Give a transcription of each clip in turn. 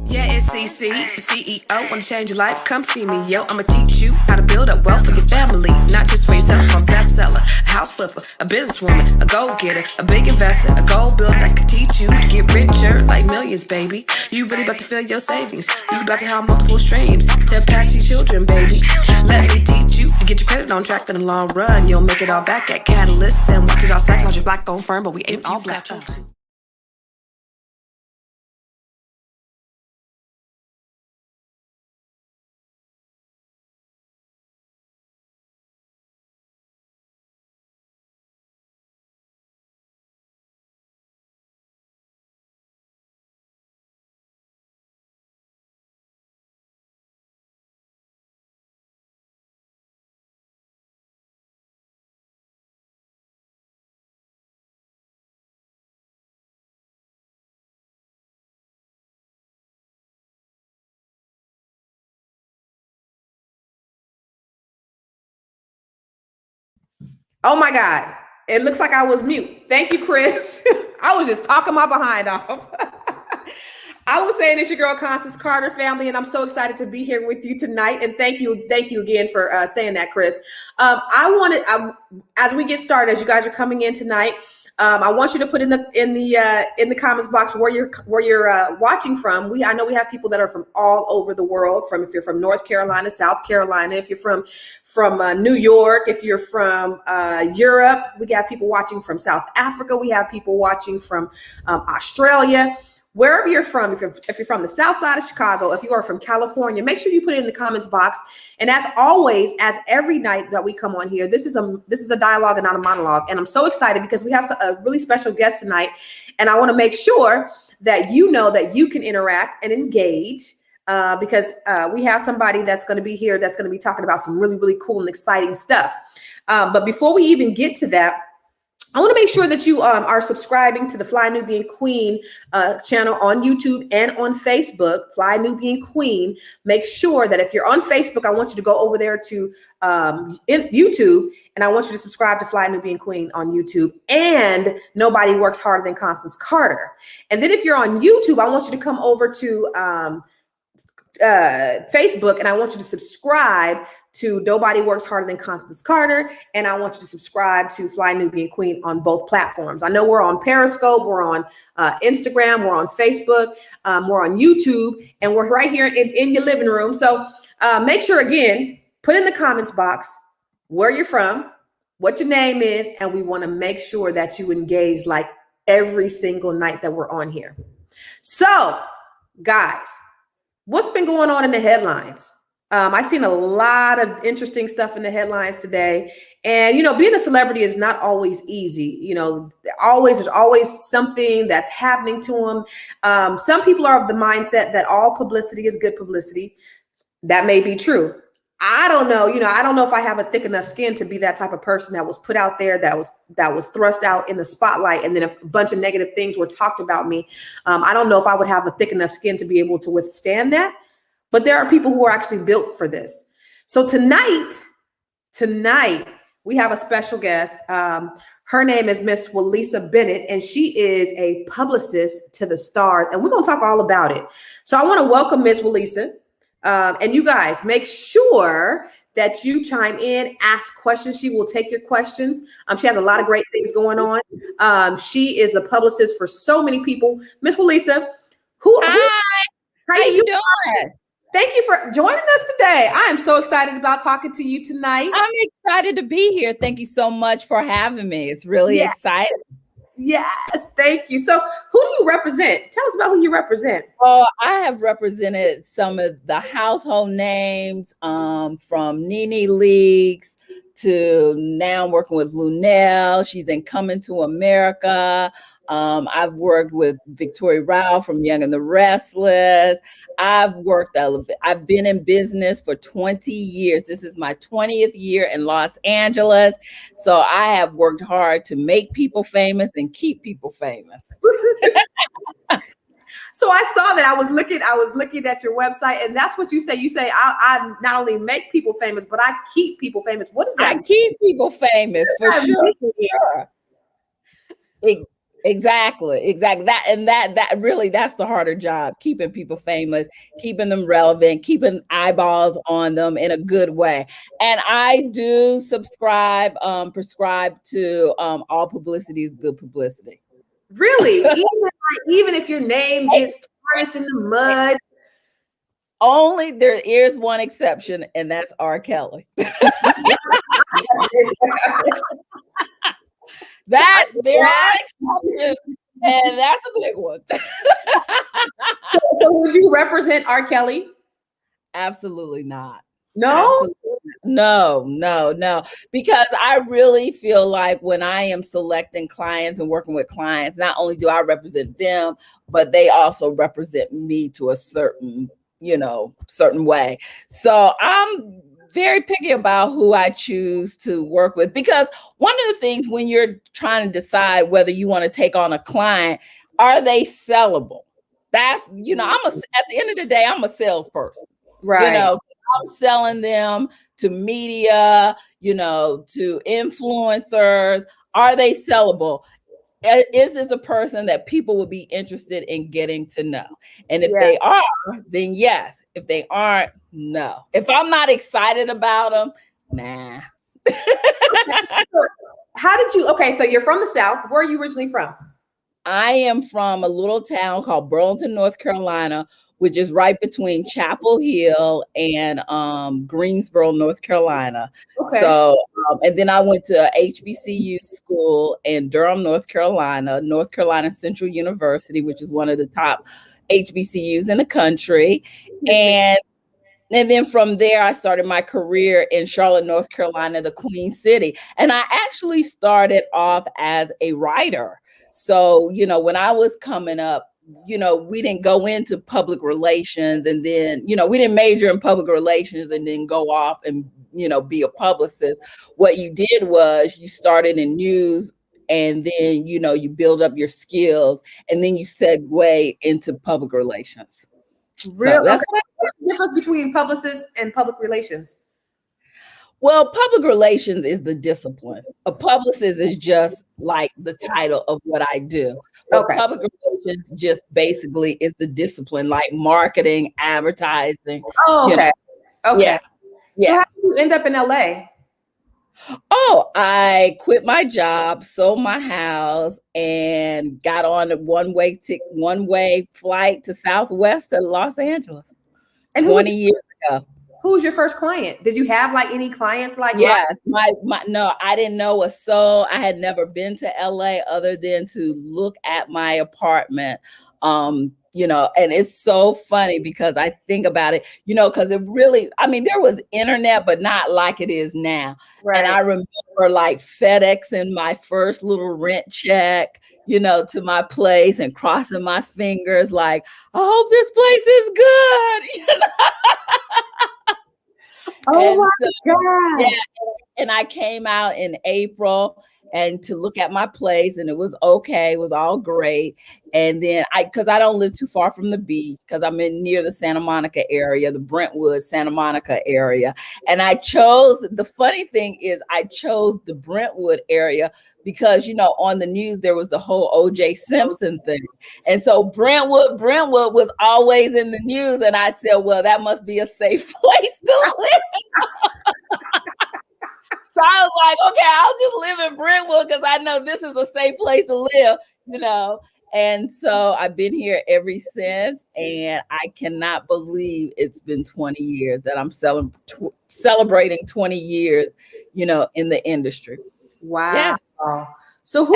Yeah, it's CC, CEO. Wanna change your life? Come see me, yo. I'ma teach you how to build up wealth for your family, not just for yourself. I'm a bestseller, a house flipper, a businesswoman, a go-getter, a big investor, a goal builder. I can teach you to get richer like millions, baby. You really about to fill your savings. You about to have multiple streams to pass your children, baby. Let me teach you to get your credit on track in the long run. You'll make it all back at Catalyst and watch it all psychology black on firm, but we ain't all black. Oh my God. It looks like I was mute. Thank you, Chris. I was just talking my behind off. I was saying it's your girl, Constance Carter, family, and I'm so excited to be here with you tonight. And thank you again for saying that, Chris. As we get started, as you guys are coming in tonight, I want you to put in the comments box where you're watching from. I know we have people that are from all over the world. If you're from North Carolina, South Carolina, if you're from New York, if you're from Europe, we got people watching from South Africa. We have people watching from Australia. Wherever you're from, if you're from the South Side of Chicago, if you are from California, make sure you put it in the comments box. And as always, as every night that we come on here, this is a dialogue and not a monologue. And I'm so excited because we have a really special guest tonight. And I want to make sure that you know that you can interact and engage because we have somebody that's going to be here that's going to be talking about some really, really cool and exciting stuff. But before we even get to that, I want to make sure that you are subscribing to the Fly Nubian Queen channel on YouTube and on Facebook, Fly Nubian Queen. Make sure that if you're on Facebook, I want you to go over there to YouTube, and I want you to subscribe to Fly Nubian Queen on YouTube and Nobody Works Harder Than Constance Carter. And then if you're on YouTube, I want you to come over to Facebook, and I want you to subscribe to Nobody Works Harder Than Constance Carter, and I want you to subscribe to Fly Nubian Queen on both platforms. I know we're on Periscope, we're on Instagram, we're on Facebook, we're on YouTube, and we're right here in your living room. So make sure, again, put in the comments box where you're from, what your name is, and we want to make sure that you engage like every single night that we're on here. So, guys, what's been going on in the headlines? I've seen a lot of interesting stuff in the headlines today. And, being a celebrity is not always easy. There's always something that's happening to them. Some people are of the mindset that all publicity is good publicity. That may be true. I don't know. I don't know if I have a thick enough skin to be that type of person that was put out there, that was thrust out in the spotlight. And then if a bunch of negative things were talked about me, I don't know if I would have a thick enough skin to be able to withstand that. But there are people who are actually built for this. So tonight, we have a special guest. Her name is Miss Wyllisa Bennett, and she is a publicist to the stars. And we're going to talk all about it. So I want to welcome Miss Wyllisa. And you guys, make sure that you chime in, ask questions. She will take your questions. She has a lot of great things going on. She is a publicist for so many people. Miss Wyllisa, Hi. How you doing? Thank you for joining us today. I am so excited about talking to you tonight. I'm excited to be here. Thank you so much for having me. It's really exciting. Yes, thank you. So who do you represent? Tell us about who you represent. Oh, I have represented some of the household names from Nene Leakes to now I'm working with Luenell. She's in Coming to America. I've worked with Victoria Rowell from Young and the Restless. I've been in business for 20 years. This is my 20th year in Los Angeles. So I have worked hard to make people famous and keep people famous. So I saw that. I was looking at your website, and that's what you say. You say I not only make people famous, but I keep people famous. What is that? I keep people famous for sure. Exactly. That really, that's the harder job, keeping people famous, keeping them relevant, keeping eyeballs on them in a good way. And I do prescribe to all publicity is good publicity. Really? Even if your name gets tarnished in the mud. Only there is one exception, and that's R. Kelly. That there are exceptions, and that's a big one. So would you represent R. Kelly? Absolutely not. No? No. Because I really feel like when I am selecting clients and working with clients, not only do I represent them, but they also represent me to a certain way. So I'm very picky about who I choose to work with, because one of the things when you're trying to decide whether you want to take on a client, are they sellable? That's, at the end of the day, I'm a salesperson. Right. I'm selling them to media, to influencers. Are they sellable? Is this a person that people would be interested in getting to know? And if they are, then yes. If they aren't, no. If I'm not excited about them, nah. So you're from the South. Where are you originally from? I am from a little town called Burlington, North Carolina, which is right between Chapel Hill and Greensboro, North Carolina. Okay. So, and then I went to HBCU school in Durham, North Carolina Central University, which is one of the top HBCUs in the country. And then from there, I started my career in Charlotte, North Carolina, the Queen City. And I actually started off as a writer. So, when I was coming up, we didn't go into public relations, and then, we didn't major in public relations and then go off and, be a publicist. What you did was you started in news, and then, you build up your skills, and then you segue into public relations. Really? So that's what's the difference between publicists and public relations? Well, public relations is the discipline. A publicist is just like the title of what I do. But public relations just basically is the discipline, like marketing, advertising. Oh, okay. Yeah. So how did you end up in LA? Oh, I quit my job, sold my house, and got on a one-way flight to Southwest to Los Angeles. And 20 years ago. Who's your first client? Did you have any clients like? Yes, no, I didn't know a soul. I had never been to LA other than to look at my apartment. And it's so funny because I think about it, because it really, there was internet, but not like it is now. Right. And I remember FedExing my first little rent check, to my place and crossing my fingers like, I hope this place is good. Oh my God. Yeah, and I came out in April and to look at my place, and it was okay. It was all great. And then because I don't live too far from the beach, because I'm near the Santa Monica area, the Brentwood, Santa Monica area. And the funny thing is I chose the Brentwood area because, on the news, there was the whole O.J. Simpson thing. And so Brentwood was always in the news. And I said, well, that must be a safe place to live. So I was like, okay, I'll just live in Brentwood because I know this is a safe place to live, And so I've been here ever since, and I cannot believe it's been 20 years that I'm celebrating 20 years, in the industry. Wow. Yeah. So I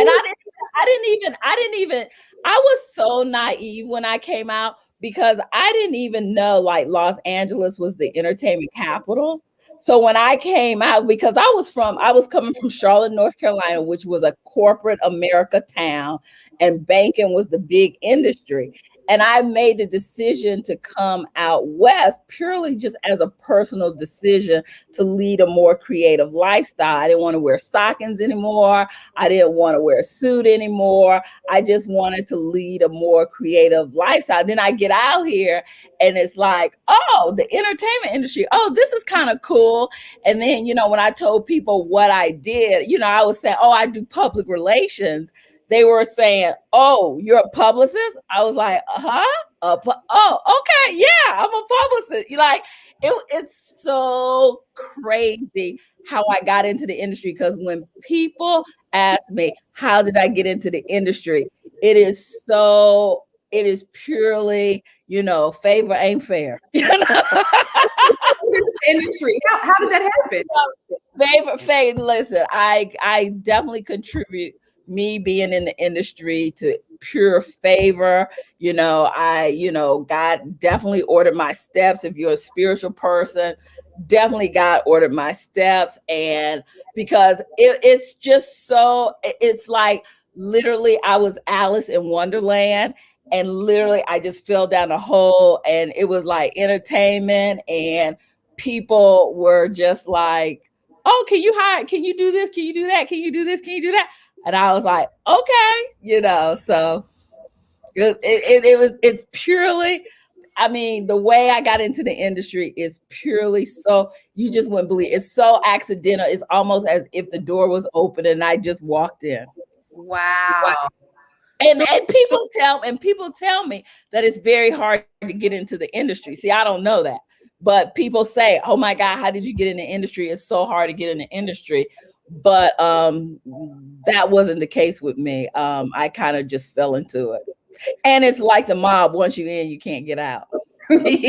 was so naive when I came out because I didn't even know Los Angeles was the entertainment capital. So when I came out, because I was coming from Charlotte, North Carolina, which was a corporate America town, and banking was the big industry. And I made the decision to come out west purely just as a personal decision to lead a more creative lifestyle. I didn't want to wear stockings anymore. I didn't want to wear a suit anymore. I just wanted to lead a more creative lifestyle. Then I get out here and it's like, oh, the entertainment industry. Oh, this is kind of cool. And then, when I told people what I did, I was saying, oh, I do public relations. they were saying, "Oh, you're a publicist?" I was like, "Huh? Oh, okay, yeah, I'm a publicist." Like, it's so crazy how I got into the industry, because when people ask me, how did I get into the industry? It is purely, favor ain't fair. Industry. How did that happen? Favor, listen, I definitely contribute me being in the industry to pure favor. God definitely ordered my steps. If you're a spiritual person, definitely God ordered my steps. And because it's just so, it's like literally I was Alice in Wonderland, and literally I just fell down a hole, and it was like entertainment, and people were just like, "Oh, can you do this? Can you do that? Can you do this? Can you do that?" And I was like, okay, so it's purely, I mean, the way I got into the industry is purely, so you just wouldn't believe, it's so accidental. It's almost as if the door was open and I just walked in. Wow. And people tell me that it's very hard to get into the industry. See, I don't know that, but people say, "Oh my God, how did you get in the industry? It's so hard to get in the industry." But that wasn't the case with me. I kind of just fell into it. And it's like the mob, once you're in, you can't get out. Who was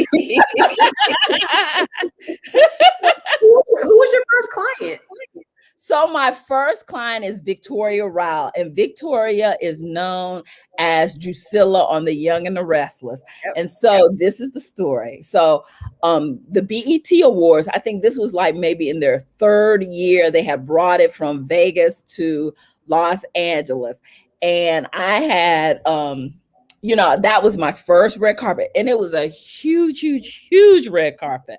your first client? So my first client is Victoria Rowell, and Victoria is known as Drusilla on The Young and the Restless. Yep. And so this is the story. So the BET Awards, I think this was like maybe in their third year, they had brought it from Vegas to Los Angeles. And I had, that was my first red carpet, and it was a huge, huge, huge red carpet.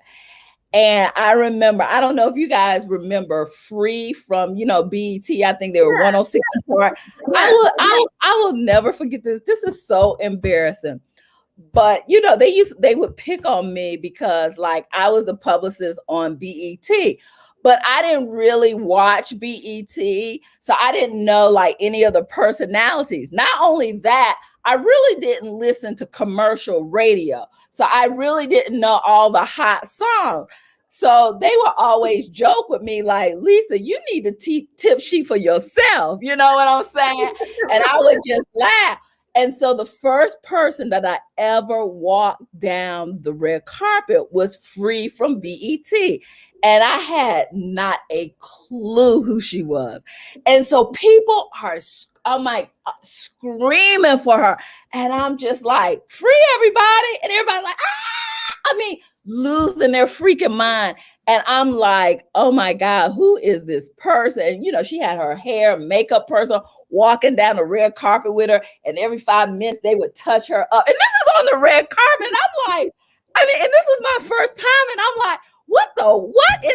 And I remember, I don't know if you guys remember Free from, BET. I think they were 106 apart. I will never forget this. This is so embarrassing. But, they would pick on me because like I was a publicist on BET, but I didn't really watch BET. So I didn't know like any of the personalities. Not only that, I really didn't listen to commercial radio. So I really didn't know all the hot songs. So they would always joke with me like, "Lisa, you need to tip sheet for yourself." You know what I'm saying? And I would just laugh. And so the first person that I ever walked down the red carpet was Free from BET. And I had not a clue who she was. And so people are, I'm like screaming for her. And I'm just like, "Free, everybody." And everybody's like, "Ah!" I mean, losing their freaking mind. And I'm like, "Oh my God, who is this person?" And, she had her hair, makeup person walking down the red carpet with her. And every 5 minutes they would touch her up. And this is on the red carpet. And I'm like, and this is my first time. And I'm like, what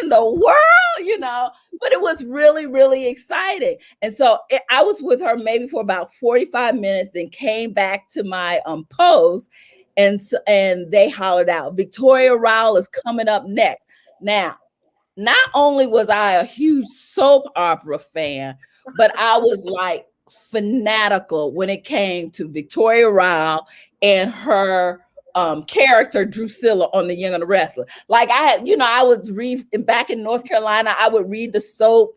in the world, But it was really, really exciting. And so I was with her maybe for about 45 minutes, then came back to my post. And they hollered out, "Victoria Rowell is coming up next." Now, not only was I a huge soap opera fan, but I was like fanatical when it came to Victoria Rowell and her character Drusilla on The Young and the Restless. Like I had, I would read back in North Carolina, I would read the soap,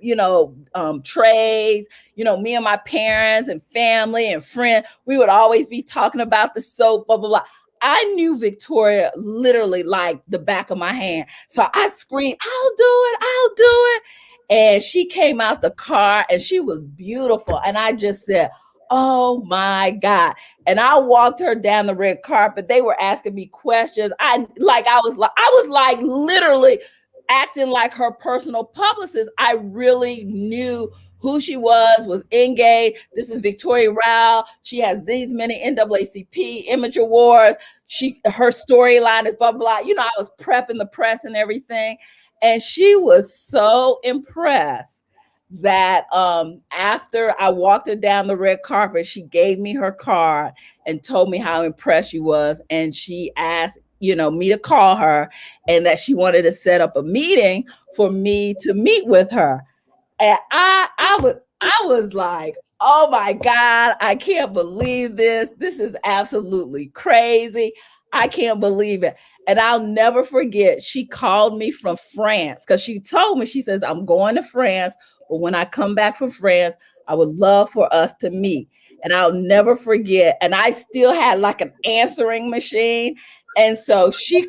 trades, me and my parents and family and friends, we would always be talking about the soap, blah, blah, blah. I knew Victoria literally like the back of my hand. So I screamed, I'll do it. And she came out the car and she was beautiful. And I just said, "Oh my God." And I walked her down the red carpet. They were asking me questions. I was like literally acting like her personal publicist. I really knew who she was engaged. This is Victoria Rowell. She has these many NAACP Image Awards. Her storyline is blah, blah, blah. I was prepping the press and everything. And she was so impressed that after I walked her down the red carpet, she gave me her card and told me how impressed she was. And she asked, me to call her, and that she wanted to set up a meeting for me to meet with her. And I was like, oh my God, I can't believe this. This is absolutely crazy. I can't believe it. And I'll never forget, she called me from France because she told me, she says, I'm going to France, but when I come back from France, I would love for us to meet. And I'll never forget. And I still had like an answering machine. And so she,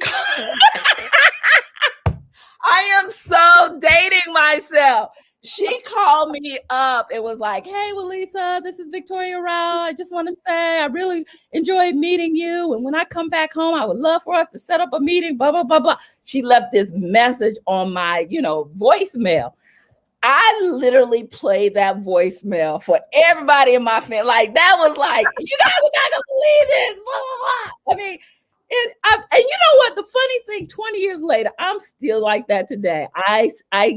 I am so dating myself. She called me up and was like, hey, Wyllisa, this is Victoria Rowell. I just want to say I really enjoyed meeting you. And when I come back home, I would love for us to set up a meeting, blah, blah, blah, blah. She left this message on my, voicemail. I literally played that voicemail for everybody in my family. Like, that was like, you guys are not going to believe this, blah, blah, blah. I mean, and you know what? The funny thing, 20 years later, I'm still like that today. I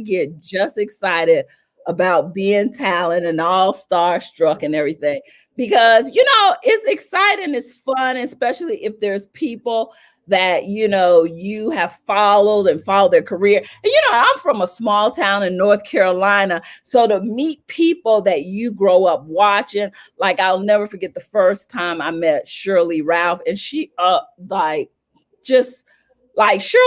get just excited about being talented and all starstruck and everything because, it's exciting, it's fun, especially if there's people that, you have followed their career. And, I'm from a small town in North Carolina. So to meet people that you grow up watching, like I'll never forget the first time I met Sheryl Lee Ralph, and she Sheryl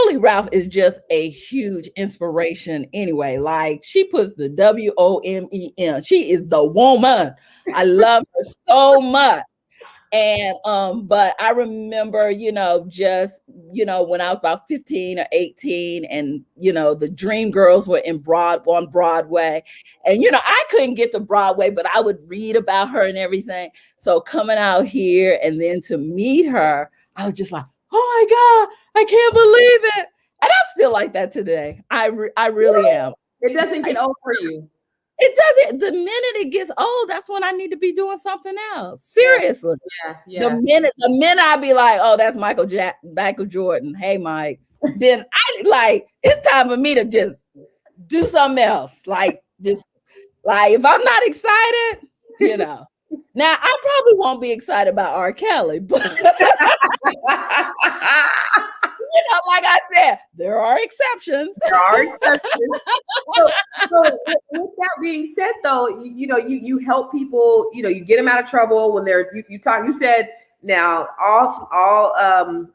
Lee Ralph is just a huge inspiration anyway. Like she puts the WOMEN. She is the woman. I love her so much. And but I remember, when I was about 15 or 18 and the Dream Girls were on Broadway. And I couldn't get to Broadway, but I would read about her and everything. So coming out here and then to meet her, I was just like, oh my God, I can't believe it. And I'm still like that today. I really am. It doesn't get old for you. It doesn't. The minute it gets old, that's when I need to be doing something else. Seriously. Yeah. The minute I be like, oh, that's Michael Jordan. Hey, Mike. Then it's time for me to just do something else. Like if I'm not excited, Now I probably won't be excited about R. Kelly, but like I said, there are exceptions. So with that being said, though, you help people. You get them out of trouble when they're. You talk. You said now all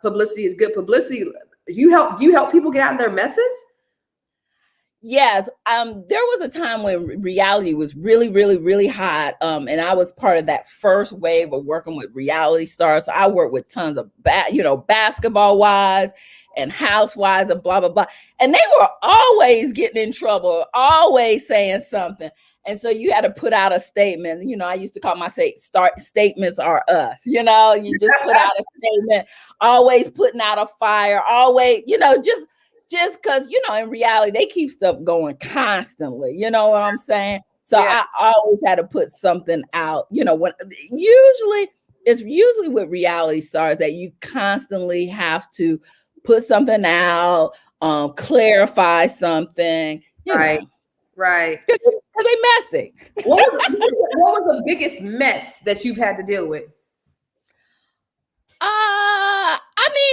publicity is good publicity. Do you help people get out of their messes? Yes. There was a time when reality was really, really, really hot. And I was part of that first wave of working with reality stars. So I worked with tons of basketball wives and housewives and blah, blah, blah. And they were always getting in trouble, always saying something. And so you had to put out a statement. I used to call my statements are us. You just put out a statement, always putting out a fire, always, just because, in reality, they keep stuff going constantly. You know what I'm saying? So yeah. I always had to put something out, when it's usually with reality stars that you constantly have to put something out, clarify something. Right. Because they messy. What was the biggest mess that you've had to deal with?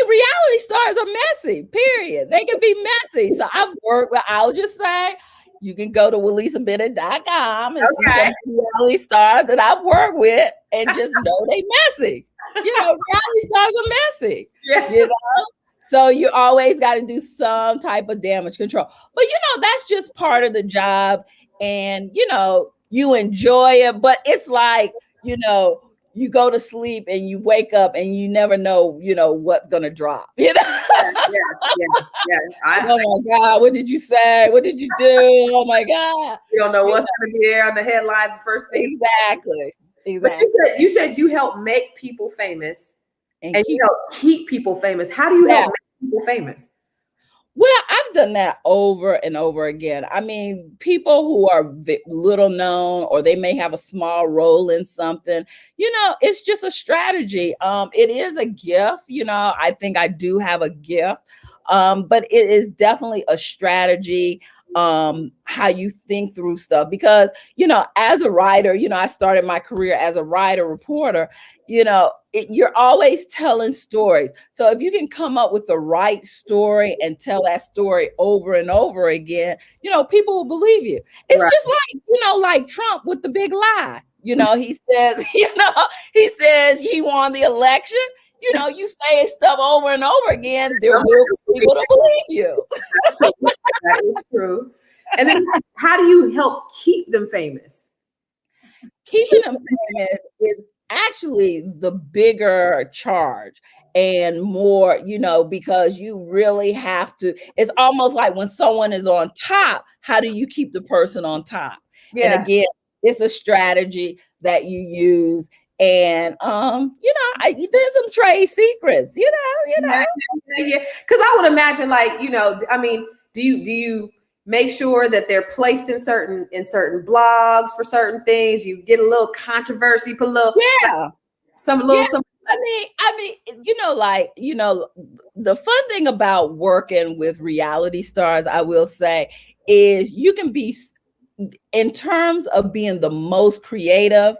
Reality stars are messy, period. They can be messy. So I'll just say, you can go to WyllisaBennett.com and see some reality stars that I've worked with and just know they messy. Reality stars are messy. Yeah. So you always got to do some type of damage control. But, that's just part of the job. And, you enjoy it. But it's like, you go to sleep and you wake up and you never know, what's going to drop. Yeah. Oh my God, what did you say? What did you do? Oh my God. You don't know what's going to be there on the headlines first thing. Exactly. But you said you help make people famous and keep people famous. How do you help make people famous? Well, I've done that over and over again. People who are little known or they may have a small role in something, it's just a strategy. It is a gift. I think I do have a gift, but it is definitely a strategy how you think through stuff. Because, you know, as a writer, you know, I started my career as a writer, reporter, you know, you're always telling stories. So if you can come up with the right story and tell that story over and over again, you know, people will believe you. It's just like, you know, like Trump with the big lie. You know, he says, he says he won the election. You know, you say stuff over and over again, there will be people to believe you. That is true. And then how do you help keep them famous? Keeping them famous is actually the bigger charge and more, you know, because you really have to, it's almost like when someone is on top, how do you keep the person on top? Yeah. And again, it's a strategy that you use. And you know, there's some trade secrets, you know. Yeah. Because I would imagine, like, you know, I mean, do you make sure that they're placed in certain blogs for certain things? You get a little controversy, put a little some. I mean, you know, like, you know, the fun thing about working with reality stars, I will say, is you can be, in terms of being the most creative,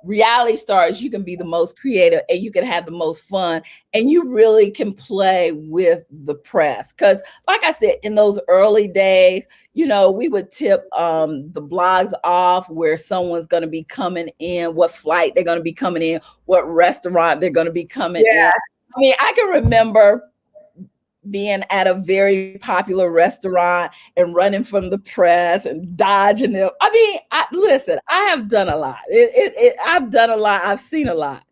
reality stars, you can be the most creative and you can have the most fun, and you really can play with the press. Because like I said, in those early days, you know, we would tip the blogs off where someone's going to be coming in, what flight they're going to be coming in, what restaurant they're going to be coming in. I mean, I can remember being at a very popular restaurant and running from the press and dodging them. I mean, listen, I have done a lot. I've done a lot. I've seen a lot.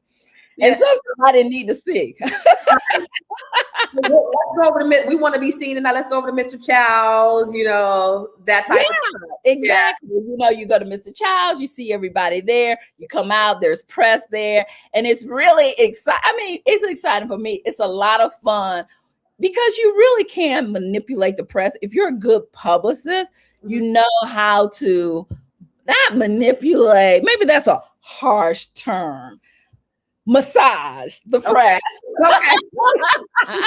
And sometimes I didn't need to see. Let's go over to, we want to be seen, and now let's go over to Mr. Chow's, you know, that type of exactly. Yeah. You know, you go to Mr. Chow's, you see everybody there, you come out, there's press there, and it's really exciting. I mean, it's exciting for me. It's a lot of fun, because you really can manipulate the press. If you're a good publicist, you know how to not manipulate. Maybe that's a harsh term. Massage the press. Okay.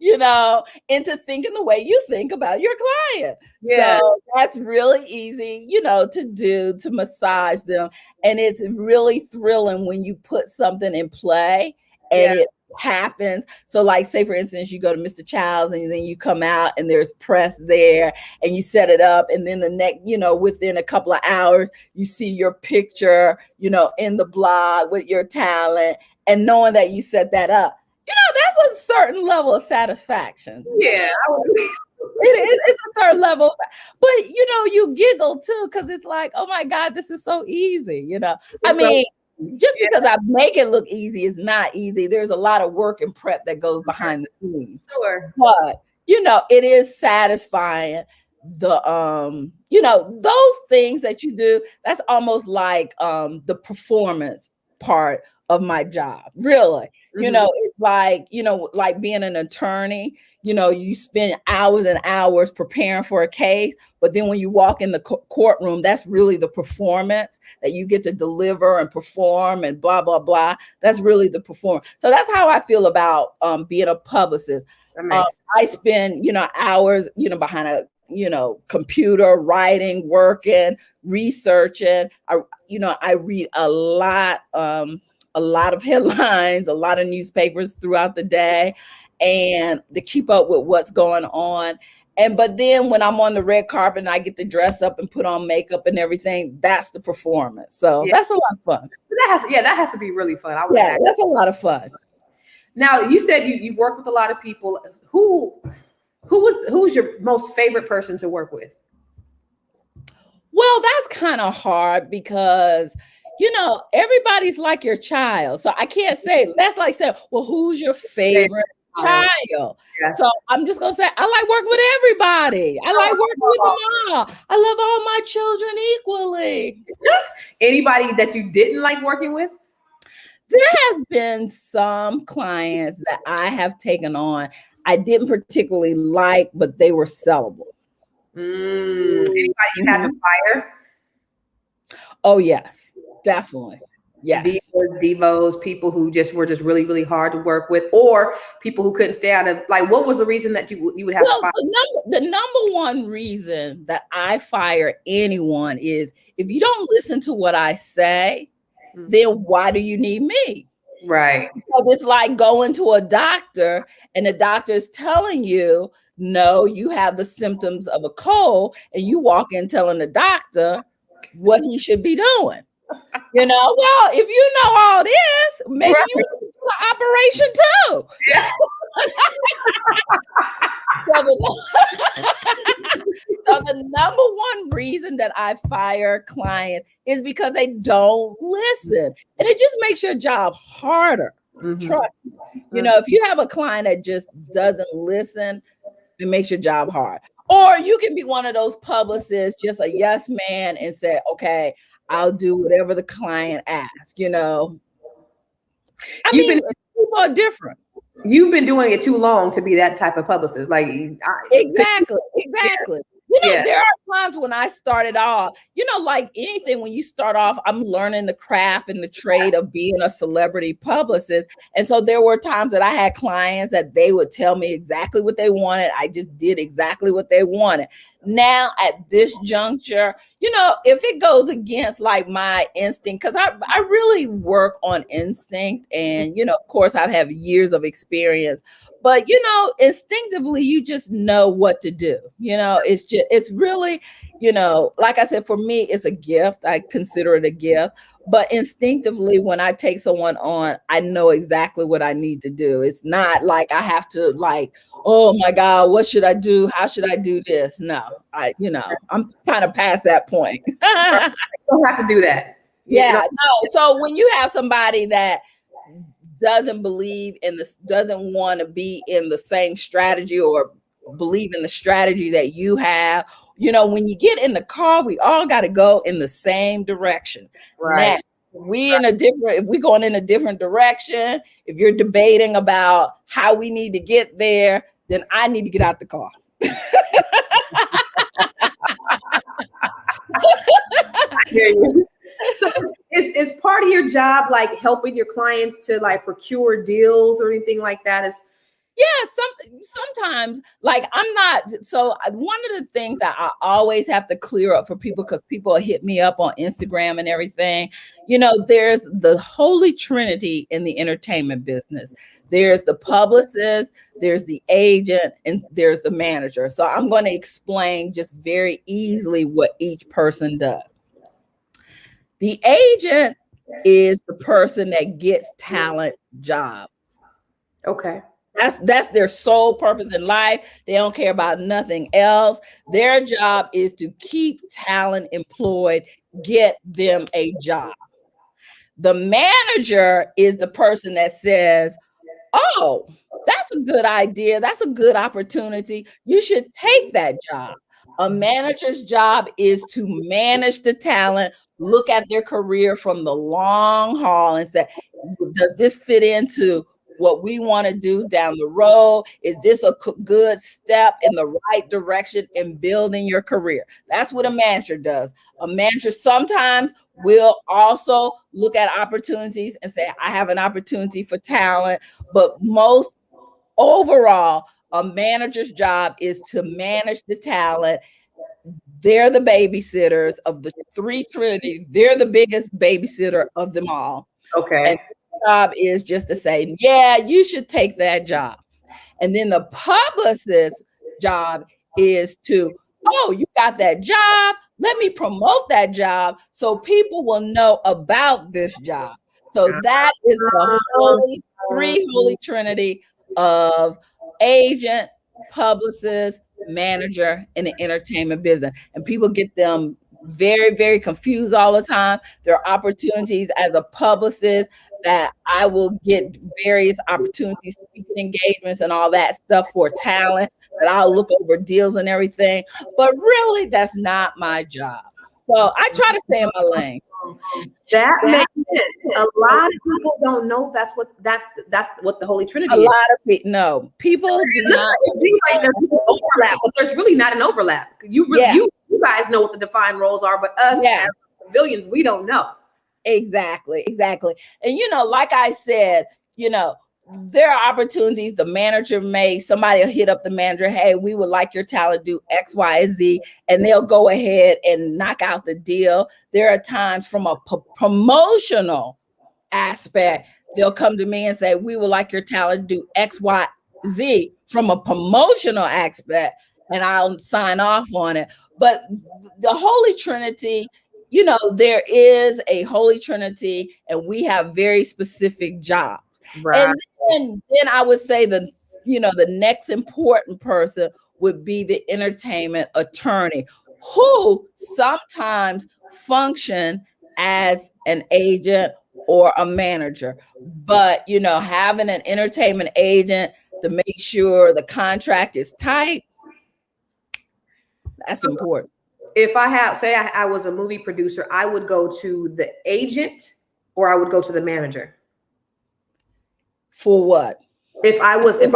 You know, into thinking the way you think about your client. Yeah. So that's really easy, you know, to do, to massage them. And it's really thrilling when you put something in play and it happens. So like, say for instance, you go to Mr. Chow's and then you come out and there's press there and you set it up, and then the next, you know, within a couple of hours you see your picture, you know, in the blog with your talent, and knowing that you set that up, you know, that's a certain level of satisfaction. Yeah. It's a certain level, but you know, you giggle too, because it's like, oh my God, this is so easy, you know. I mean, just because I make it look easy is not easy. There's a lot of work and prep that goes behind the scenes. Sure. But you know, it is satisfying. The you know, those things that you do, that's almost like the performance part of my job, really. You know, it's like, you know, like being an attorney, you know, you spend hours and hours preparing for a case, but then when you walk in the courtroom, that's really the performance that you get to deliver and perform and blah, blah, blah. That's really the performance. So that's how I feel about being a publicist. I spend, you know, hours, you know, behind a, you know, computer, writing, working, researching. I read a lot of headlines, a lot of newspapers throughout the day, and to keep up with what's going on. But then when I'm on the red carpet and I get to dress up and put on makeup and everything, that's the performance. So that's a lot of fun. That has to be really fun. That's a lot of fun. Now, you said you've worked with a lot of people. Who's your most favorite person to work with? Well, that's kind of hard because, you know, everybody's like your child. So I can't say, that's like saying, well, who's your favorite child? Yeah. So I'm just going to say, I like working with everybody. I like working with them all. I love all my children equally. Anybody that you didn't like working with? There has been some clients that I have taken on I didn't particularly like, but they were sellable. Anybody you have to fire? Oh, yes, definitely. Yes. Divos, people who were just really, really hard to work with, or people who couldn't stay out of, like, what was the reason that you would have to fire? The number one reason that I fire anyone is if you don't listen to what I say, then why do you need me? Right. Because it's like going to a doctor and the doctor is telling you, no, you have the symptoms of a cold, and you walk in telling the doctor what he should be doing. Well, if you know all this, maybe you want to do the operation too. Yeah. So the number one reason that I fire clients is because they don't listen. And it just makes your job harder. Trust me. If you have a client that just doesn't listen, it makes your job hard. Or you can be one of those publicists, just a yes man, and say, okay, I'll do whatever the client asks, people are different. You've been doing it too long to be that type of publicist. Like, exactly. Yeah. There are times when I started off, like anything, when you start off, I'm learning the craft and the trade of being a celebrity publicist. And so there were times that I had clients that they would tell me exactly what they wanted. I just did exactly what they wanted. Now at this juncture, if it goes against like my instinct, because I really work on instinct, and of course I have years of experience, but instinctively you just know what to do. It's really, like I said, for me it's a gift. I consider it a gift. But instinctively, when I take someone on, I know exactly what I need to do. It's not like I have to oh my God, what should I do? How should I do this? No, I'm kind of past that point. You don't have to do that. No. So when you have somebody that doesn't believe in this, doesn't want to be in the same strategy or believe in the strategy that you have, when you get in the car, we all got to go in the same direction. Right. Now, if we're going in a different direction, if you're debating about how we need to get there, then I need to get out the car. So is part of your job like helping your clients to like procure deals or anything like that? Sometimes, like, I'm not. So one of the things that I always have to clear up for people, because people hit me up on Instagram and everything, there's the holy trinity in the entertainment business. There's the publicist, there's the agent, and there's the manager. So I'm going to explain just very easily what each person does. The agent is the person that gets talent jobs. Okay. That's their sole purpose in life. They don't care about nothing else. Their job is to keep talent employed, get them a job. The manager is the person that says, oh, that's a good idea. That's a good opportunity. You should take that job. A manager's job is to manage the talent, look at their career from the long haul and say, does this fit into what we want to do down the road? Is this a good step in the right direction in building your career? That's what a manager does. A manager sometimes will also look at opportunities and say, I have an opportunity for talent. But most overall, a manager's job is to manage the talent. They're the babysitters of the three trinity. They're the biggest babysitter of them all. Okay. And job is just to say, yeah, you should take that job. And then the publicist's job is to, oh, you got that job. Let me promote that job so people will know about this job. So that is the holy trinity of agent, publicist, manager in the entertainment business. And people get them very, very confused all the time. There are opportunities as a publicist that I will get various opportunities, speaking engagements and all that stuff for talent, that I'll look over deals and everything. But really, that's not my job. So I try to stay in my lane. That makes sense. A lot of people don't know that's what the Holy Trinity is. A lot of people know. People do not. Like there's an overlap, but there's really not an overlap. You guys know what the defined roles are, but us as civilians, we don't know. Exactly. And, like I said, there are opportunities. The manager somebody will hit up the manager. Hey, we would like your talent do X, Y, and Z. And they'll go ahead and knock out the deal. There are times from a promotional aspect, they'll come to me and say, we would like your talent do X, Y, Z from a promotional aspect. And I'll sign off on it. But the Holy Trinity, there is a Holy Trinity, and we have very specific jobs. Right. And then I would say the next important person would be the entertainment attorney, who sometimes function as an agent or a manager. But, having an entertainment agent to make sure the contract is tight, that's important. If I was a movie producer, I would go to the agent or I would go to the manager. For what? If I was doing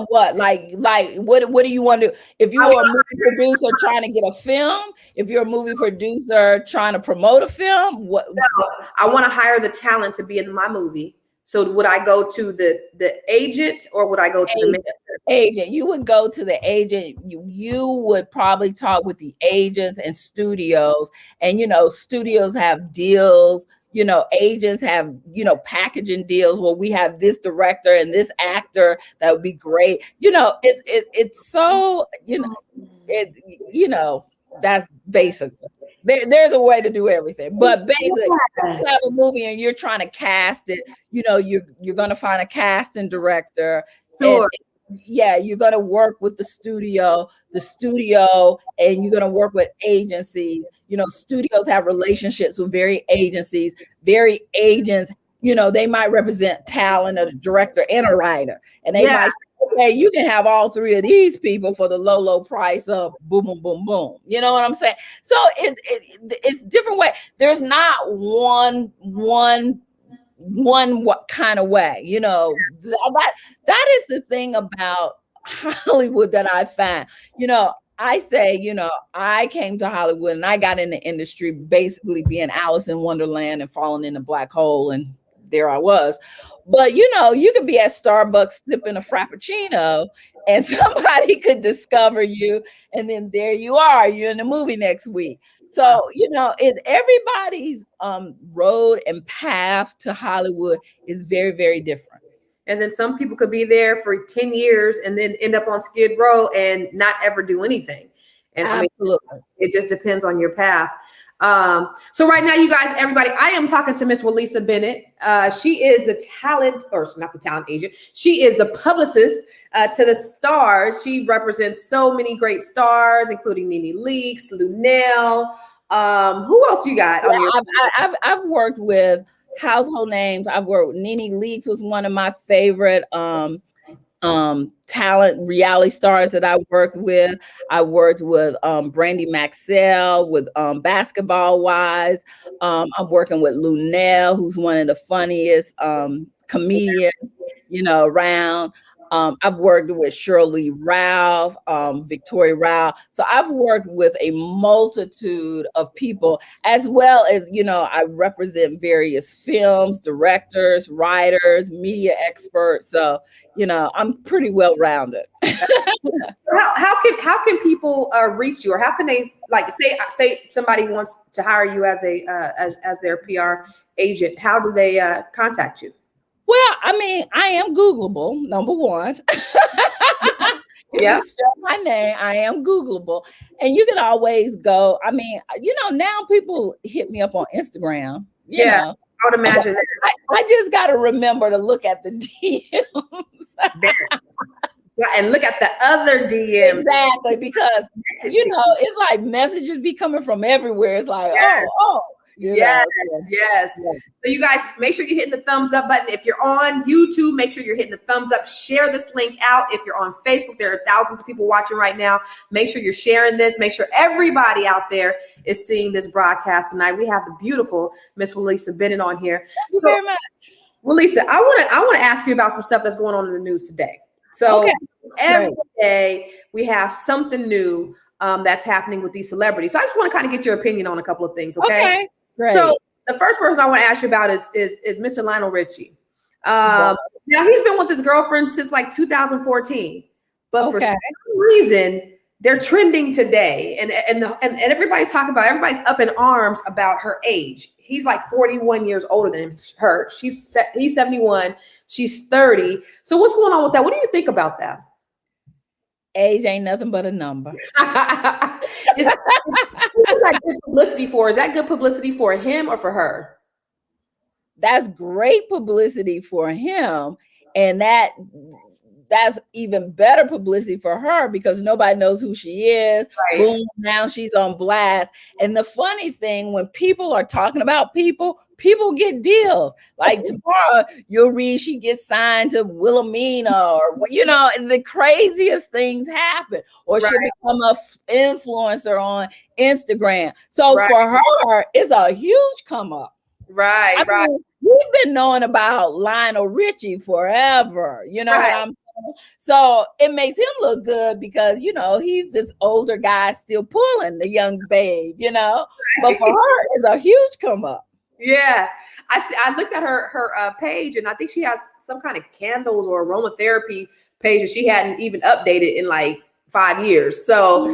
what? Like what do you want to do? If you are a movie producer trying to get a film, if you're a movie producer trying to promote a film, what? No, I want to hire the talent to be in my movie. So would I go to the agent or would I go to the manager? Agent. You would go to the agent. You would probably talk with the agents and studios, and studios have deals. Agents have, packaging deals where we have this director and this actor that would be great. It's so, that's basically, there's a way to do everything. But basically, you have a movie and you're trying to cast it, you're going to find a casting director. Sure. You're going to work with the studio, and you're going to work with agencies. Studios have relationships with various agencies. Various agents, they might represent talent, a director and a writer. And they might say, okay, you can have all three of these people for the low price of boom, boom, boom, boom. You know what I'm saying? So it's different way. There's not one what kind of way, that is the thing about Hollywood that I find. I say, I came to Hollywood and I got in the industry basically being Alice in Wonderland and falling in a black hole, and there I was. But you could be at Starbucks sipping a Frappuccino and somebody could discover you, and then there you are, you're in the movie next week. So, everybody's road and path to Hollywood is very, very different. And then some people could be there for 10 years and then end up on Skid Row and not ever do anything. And absolutely, it just depends on your path. So right now, you guys, everybody, I am talking to Miss Wyllisa Bennett. She is the talent, or not the talent agent. She is the publicist to the stars. She represents so many great stars, including Nene Leakes, Luenell. Who else you got? I've worked with household names. I've worked with Nene Leakes, was one of my favorite talent reality stars that I worked with. I worked with Brandy Maxell with Basketball Wives. I'm working with Luenell, who's one of the funniest comedians, around. I've worked with Sheryl Lee Ralph, Victoria Rowell. So I've worked with a multitude of people, as well as, I represent various films, directors, writers, media experts. So, I'm pretty well rounded. How can people reach you, or how can they say somebody wants to hire you as as their PR agent? How do they contact you? Well, I am Googleable, number one. Yeah. Spell my name, I am Googleable. And you can always go. Now people hit me up on Instagram. You know. I would imagine that. I just got to remember to look at the DMs. And look at the other DMs. Exactly, because, it's like messages be coming from everywhere. It's like, Yes. So you guys, make sure you're hitting the thumbs up button. If you're on YouTube, make sure you're hitting the thumbs up. Share this link out. If you're on Facebook, there are thousands of people watching right now. Make sure you're sharing this. Make sure everybody out there is seeing this broadcast tonight. We have the beautiful Miss Wyllisa Bennett on here. Thank you very much. Wyllisa, I want to ask you about some stuff that's going on in the news today. So every day we have something new that's happening with these celebrities. So I just want to kind of get your opinion on a couple of things. Okay. Great. So the first person I want to ask you about is Mr. Lionel Richie. Wow. Now he's been with his girlfriend since like 2014, but for Okay. some reason they're trending today, and everybody's talking about, everybody's up in arms about her age. He's like 41 years older than her. He's 71. She's 30. So what's going on with that? What do you think about that? Age ain't nothing but a number. Is that good publicity for? Is that good publicity for him or for her? That's great publicity for him, and that's even better publicity for her because nobody knows who she is. Right. Boom, now she's on blast. And the funny thing, when people are talking about people get deals. Like tomorrow, you'll read she gets signed to Wilhelmina, or the craziest things happen. Or she'll become an influencer on Instagram. So for her, it's a huge come up. Right. I mean, we've been knowing about Lionel Richie forever, what I'm saying? So it makes him look good because, he's this older guy still pulling the young babe, but for her, it's a huge come up. Yeah. I looked at her page, and I think she has some kind of candles or aromatherapy page that she hadn't even updated in like 5 years. So,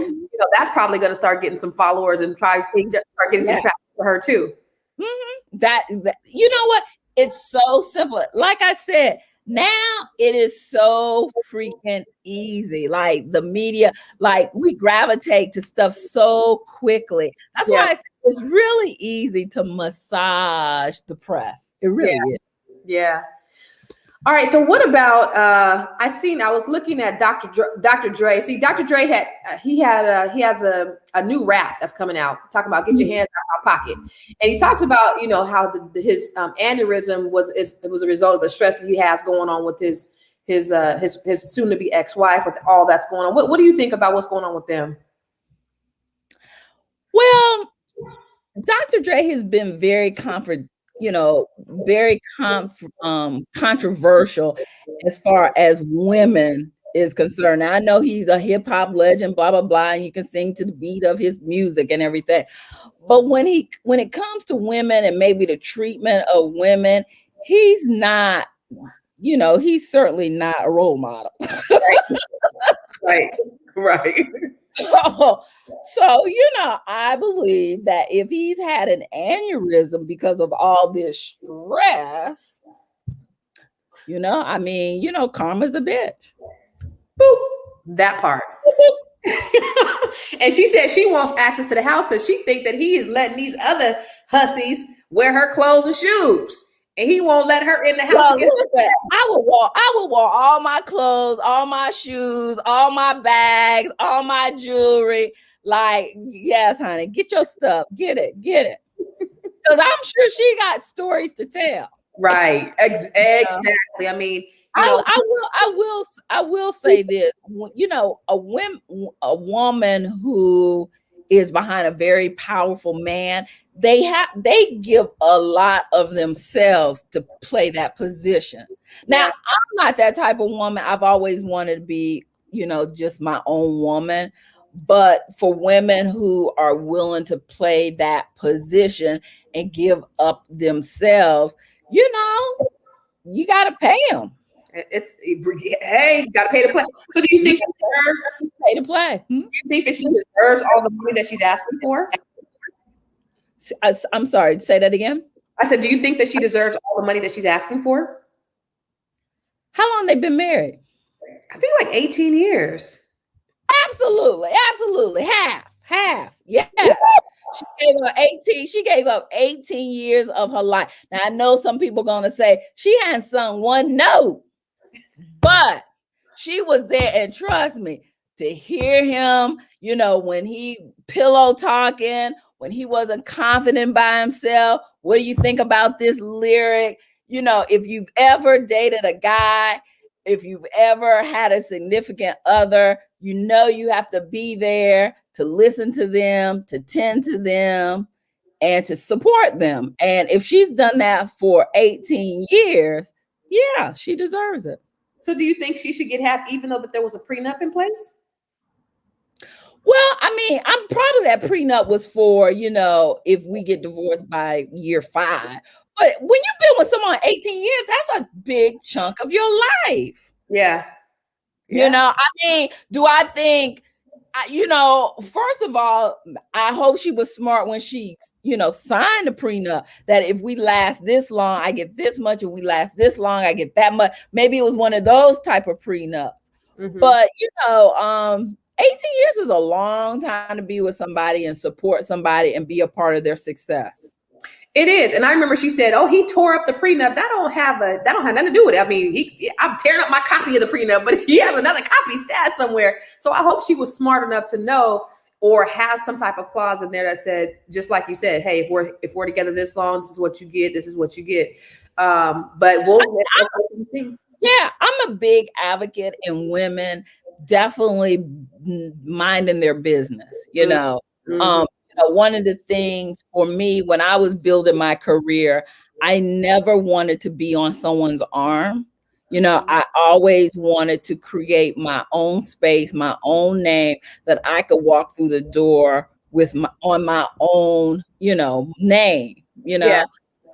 that's probably going to start getting some followers and start getting some traffic for her too. Mm-hmm. That you know what? It's so simple. Like I said, now it is so freaking easy. Like the media, like we gravitate to stuff so quickly. That's why I say it's really easy to massage the press. It really is. Yeah. All right. So what about I was looking at Dr. Dre. See, Dr. Dre he has a new rap that's coming out talking about get your hands out of my pocket. And he talks about, how his aneurysm was a result of the stress that he has going on with his soon to be ex-wife, with all that's going on. What do you think about what's going on with them? Well, Dr. Dre has been very controversial as far as women is concerned. Now, I know he's a hip hop legend, blah, blah, blah, and you can sing to the beat of his music and everything. But when it comes to women and maybe the treatment of women, he's not, he's certainly not a role model. Right. So, I believe that if he's had an aneurysm because of all this stress, karma's a bitch. Boop. That part. And she said she wants access to the house because she thinks that he is letting these other hussies wear her clothes and shoes. And he won't let her in the house. Well, listen, I would want all my clothes, all my shoes, all my bags, all my jewelry. Like, yes, honey, get your stuff. Get it. Because I'm sure she got stories to tell. Right. Exactly. I mean, I will say this. A woman who is behind a very powerful man, they give a lot of themselves to play that position. Now, I'm not that type of woman. I've always wanted to be, just my own woman. But for women who are willing to play that position and give up themselves, you got to pay them. You got to pay to play. So do you think she deserves to pay to play? Do you think that she deserves all the money that she's asking for? I'm sorry, say that again. I said, do you think that she deserves all the money that she's asking for? How long they been married? I think like 18 years. Absolutely. Half. Yeah. She gave up 18 years of her life. Now, I know some people are going to say she hadn't sung one note, but she was there. And trust me, to hear him, when he pillow talking, when he wasn't confident by himself, what do you think about this lyric? If you've ever dated a guy, if you've ever had a significant other, you have to be there to listen to them, to tend to them, and to support them. And if she's done that for 18 years, yeah, she deserves it. So do you think she should get half even though that there was a prenup in place? Well, I mean, I'm probably that prenup was for, if we get divorced by year 5. But when you've been with someone 18 years, that's a big chunk of your life. Yeah. I mean, do I think, first of all, I hope she was smart when she, signed the prenup that if we last this long, I get this much. If we last this long, I get that much. Maybe it was one of those type of prenups. But, 18 years is a long time to be with somebody and support somebody and be a part of their success. It is. And I remember she said, oh, he tore up the prenup. That don't have nothing to do with it. I mean, I'm tearing up my copy of the prenup, but he has another copy stashed somewhere. So I hope she was smart enough to know or have some type of clause in there that said, just like you said, hey, if we're together this long, this is what you get. This is what you get. But yeah, I'm a big advocate in women definitely minding their business, one of the things for me when I was building my career, I never wanted to be on someone's arm. I always wanted to create my own space, my own name that I could walk through the door with on my own, name, Yeah.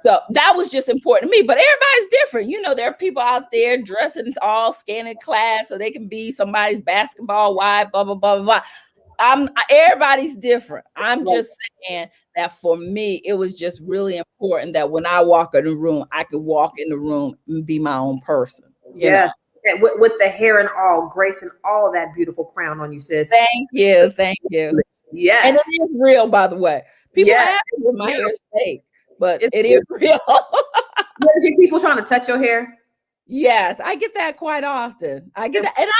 So that was just important to me, but everybody's different. There are people out there dressing all scanning class so they can be somebody's basketball wife, blah, blah, blah, blah, blah. Everybody's different. I'm just saying that for me, it was just really important that when I walk in the room, I could walk in the room and be my own person. Yeah. With the hair and all, grace and all that beautiful crown on you, sis. Thank you. Thank you. Yes. And it is real, by the way. People ask me if my hair is fake, but it is real. You ever get people trying to touch your hair? Yes, I get that quite often. I get that. And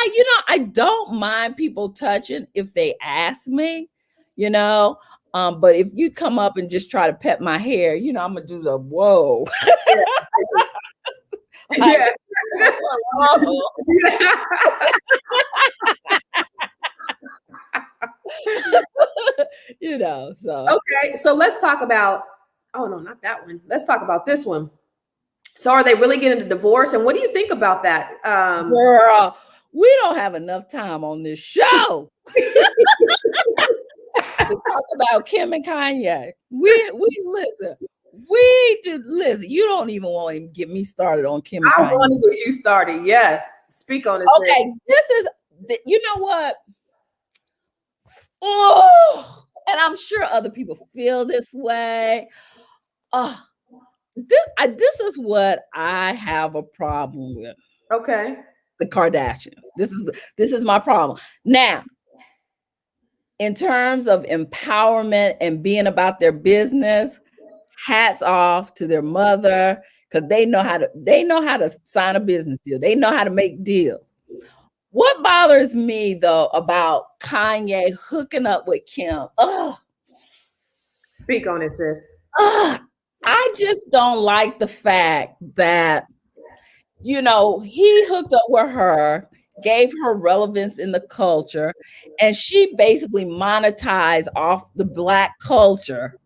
I don't mind people touching if they ask me, but if you come up and just try to pet my hair, I'm going to do the whoa. Yeah. So. Okay, so let's talk about, oh no, not that one. Let's talk about this one. So are they really getting a divorce? And what do you think about that? Girl, we don't have enough time on this show to talk about Kim and Kanye. Listen. Listen, you don't even want to get me started on Kim and Kanye. I want to get you started. Yes. Speak on it. Okay, this is, you know what? Oh, and I'm sure other people feel this way. This is what I have a problem with. Okay. The Kardashians. This is my problem. Now, in terms of empowerment and being about their business, hats off to their mother, because they know how to sign a business deal. They know how to make deals. What bothers me though about Kanye hooking up with Kim? Speak on it, sis. I just don't like the fact that, he hooked up with her, gave her relevance in the culture, and she basically monetized off the Black culture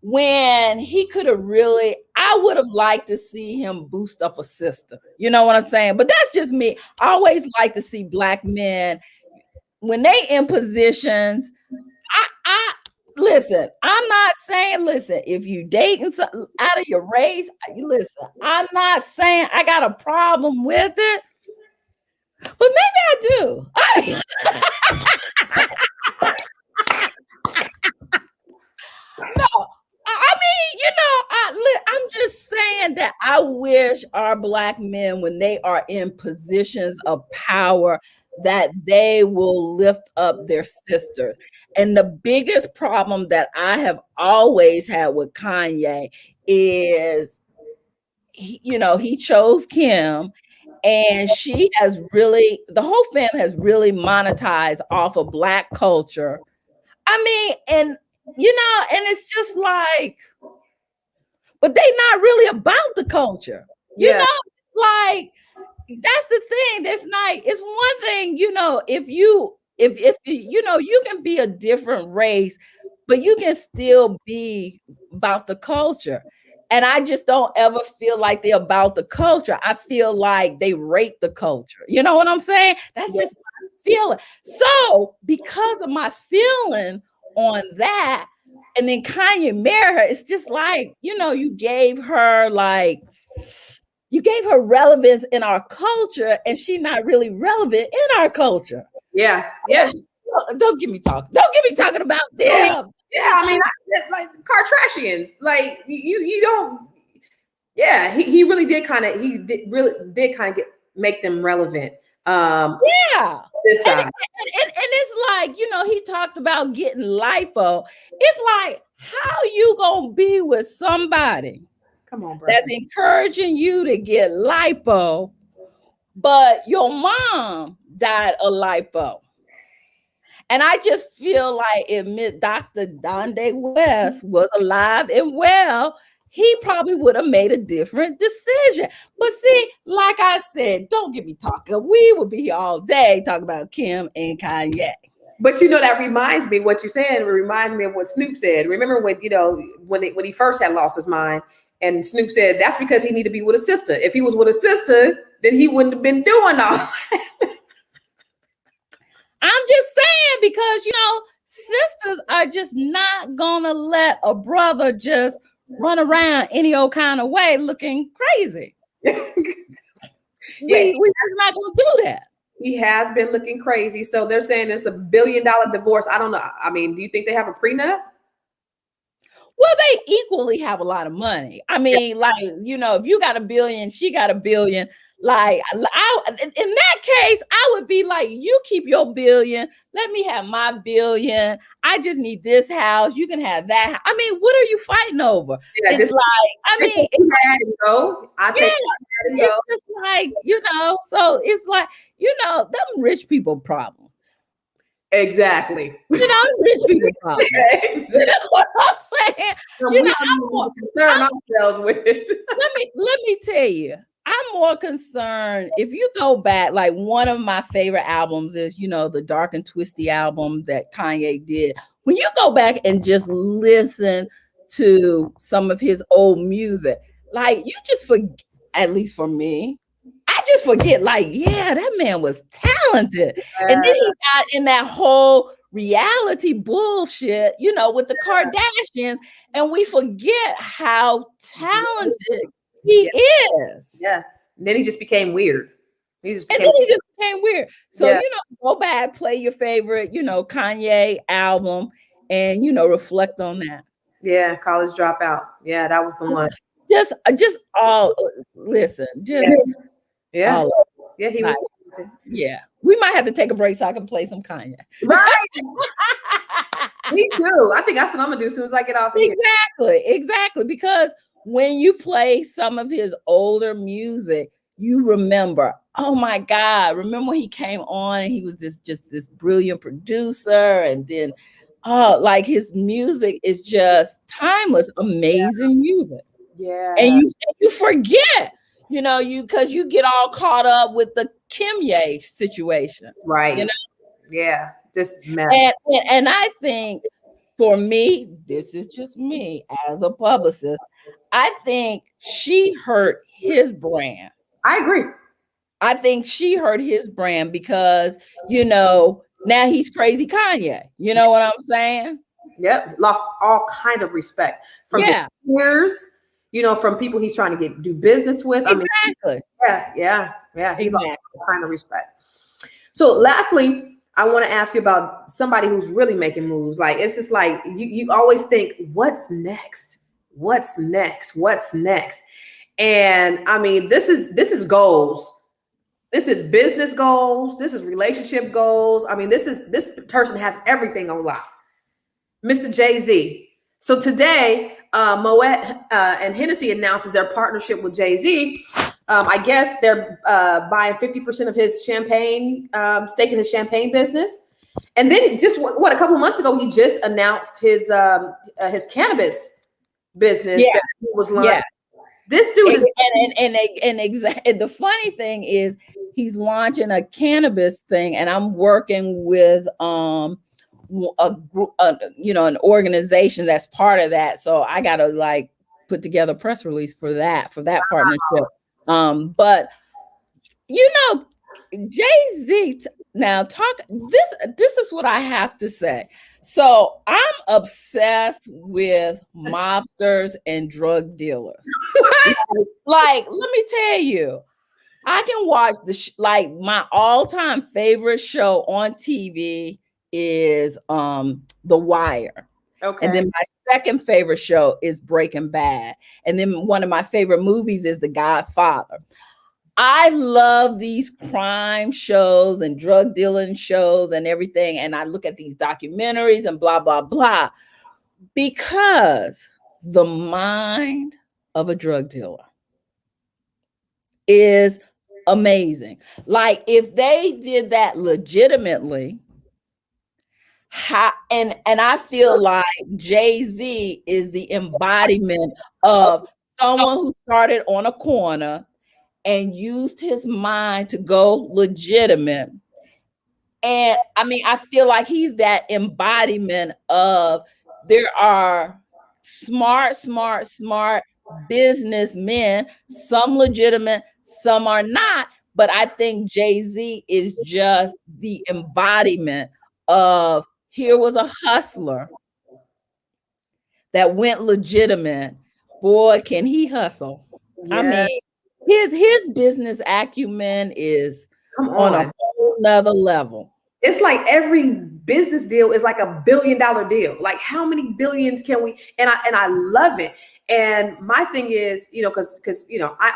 when he could have I would have liked to see him boost up a sister. You know what I'm saying? But that's just me. I always like to see Black men when they in positions. Listen, I'm not saying, if you dating out of your race, I'm not saying I got a problem with it, but maybe I do. No, I mean, I'm just saying that I wish our Black men, when they are in positions of power, that they will lift up their sisters. And the biggest problem that I have always had with Kanye is, he chose Kim, and she has the whole fam has really monetized off of Black culture. I mean, and it's just like, but they not really about the culture. That's the thing. It's one thing, if you can be a different race, but you can still be about the culture. And I just don't ever feel like they're about the culture. I feel like they rape the culture. You know what I'm saying? That's just my feeling. So because of my feeling on that, and then Kanye married her, it's just like, you gave her relevance in our culture, and she's not really relevant in our culture. Yeah. Don't get me talking about them. Yeah, I mean, like Kardashians, like you don't. Yeah, he really did kind of make them relevant. Yeah. This side. And it's like, he talked about getting lipo. It's like, how you gonna be with somebody Come on, bro, that's encouraging you to get lipo, but your mom died of lipo? And I just feel like if Dr. Donde West was alive and well, he probably would have made a different decision. But see, like I said, don't get me talking. We would be here all day talking about Kim and Kanye. But that reminds me, what you're saying, it reminds me of what Snoop said. Remember when he first had lost his mind, and Snoop said that's because he needed to be with a sister. If he was with a sister, then he wouldn't have been doing all that. I'm just saying, because sisters are just not gonna let a brother just run around any old kind of way looking crazy. We just not gonna do that. He has been looking crazy. So they're saying it's $1 billion divorce. I don't know. I mean, do you think they have a prenup? Well, they equally have a lot of money. I mean, if you got $1 billion, she got $1 billion. Like, in that case, I would be like, you keep your $1 billion. Let me have my $1 billion. I just need this house. You can have that. I mean, what are you fighting over? Yeah, it's just like, so it's like, them rich people problem. Exactly. Rich people problem. Exactly. You know what I'm saying? I'm more concerned ourselves with. Let me tell you. I'm more concerned if you go back, like one of my favorite albums is, the Dark and Twisty album that Kanye did. When you go back and just listen to some of his old music, like you just forget, at least for me, I just forget, like, yeah, that man was talented. And then he got in that whole reality bullshit, with the Kardashians, and we forget how talented he is. Yeah. And then he just became weird. He just became weird. So, go back, play your favorite, Kanye album, and, reflect on that. Yeah. College Dropout. Yeah. That was the one. Just listen. Yeah. Yeah. He was. Yeah. We might have to take a break so I can play some Kanye. Right. Me too. I think that's what I'm going to do as soon as I get off of here. Exactly. Because when you play some of his older music, you remember, oh my God, remember when he came on and he was this brilliant producer, and then like his music is just timeless, amazing music. Yeah. And you forget, because you get all caught up with the Kimye situation. Right. Yeah. Just mess. And I think for me, this is just me as a publicist, I think she hurt his brand. I agree. I think she hurt his brand because, now he's crazy Kanye. You know what I'm saying? Yep. Lost all kind of respect from his peers, from people he's trying to do business with. Exactly. Yeah. He lost all kind of respect. So lastly, I want to ask you about somebody who's really making moves. Like, it's just like, you always think, what's next? What's next? And I mean, this is goals. This is business goals. This is relationship goals. I mean, this person has everything on lock. Mr. Jay-Z. So today, Moet and Hennessy announces their partnership with Jay-Z. I guess they're buying 50% of his champagne, stake in his champagne business. And then just a couple months ago, he just announced his cannabis business that he was launching. Yeah. This dude is and the funny thing is he's launching a cannabis thing, and I'm working with a group, an organization that's part of that. So I got to put together a press release for that partnership. But Jay-Z, now this is what I have to say. So I'm obsessed with mobsters and drug dealers. Like, let me tell you, I can watch like my all-time favorite show on TV is The Wire. Okay. And then my second favorite show is Breaking Bad. And then one of my favorite movies is The Godfather. I love these crime shows and drug dealing shows and everything. And I look at these documentaries and blah, blah, blah, because the mind of a drug dealer is amazing. Like, if they did that legitimately, and I feel like Jay-Z is the embodiment of someone who started on a corner and used his mind to go legitimate. And I mean, I feel like he's that embodiment of, there are smart businessmen, some legitimate, some are not. But I think Jay-Z is just the embodiment of, here was a hustler that went legitimate. Boy, can he hustle. Yes. I mean, his business acumen is on a whole nother level. It's like every business deal is like $1 billion deal. Like, how many billions can we? And I love it. And my thing is, you know, because you know, I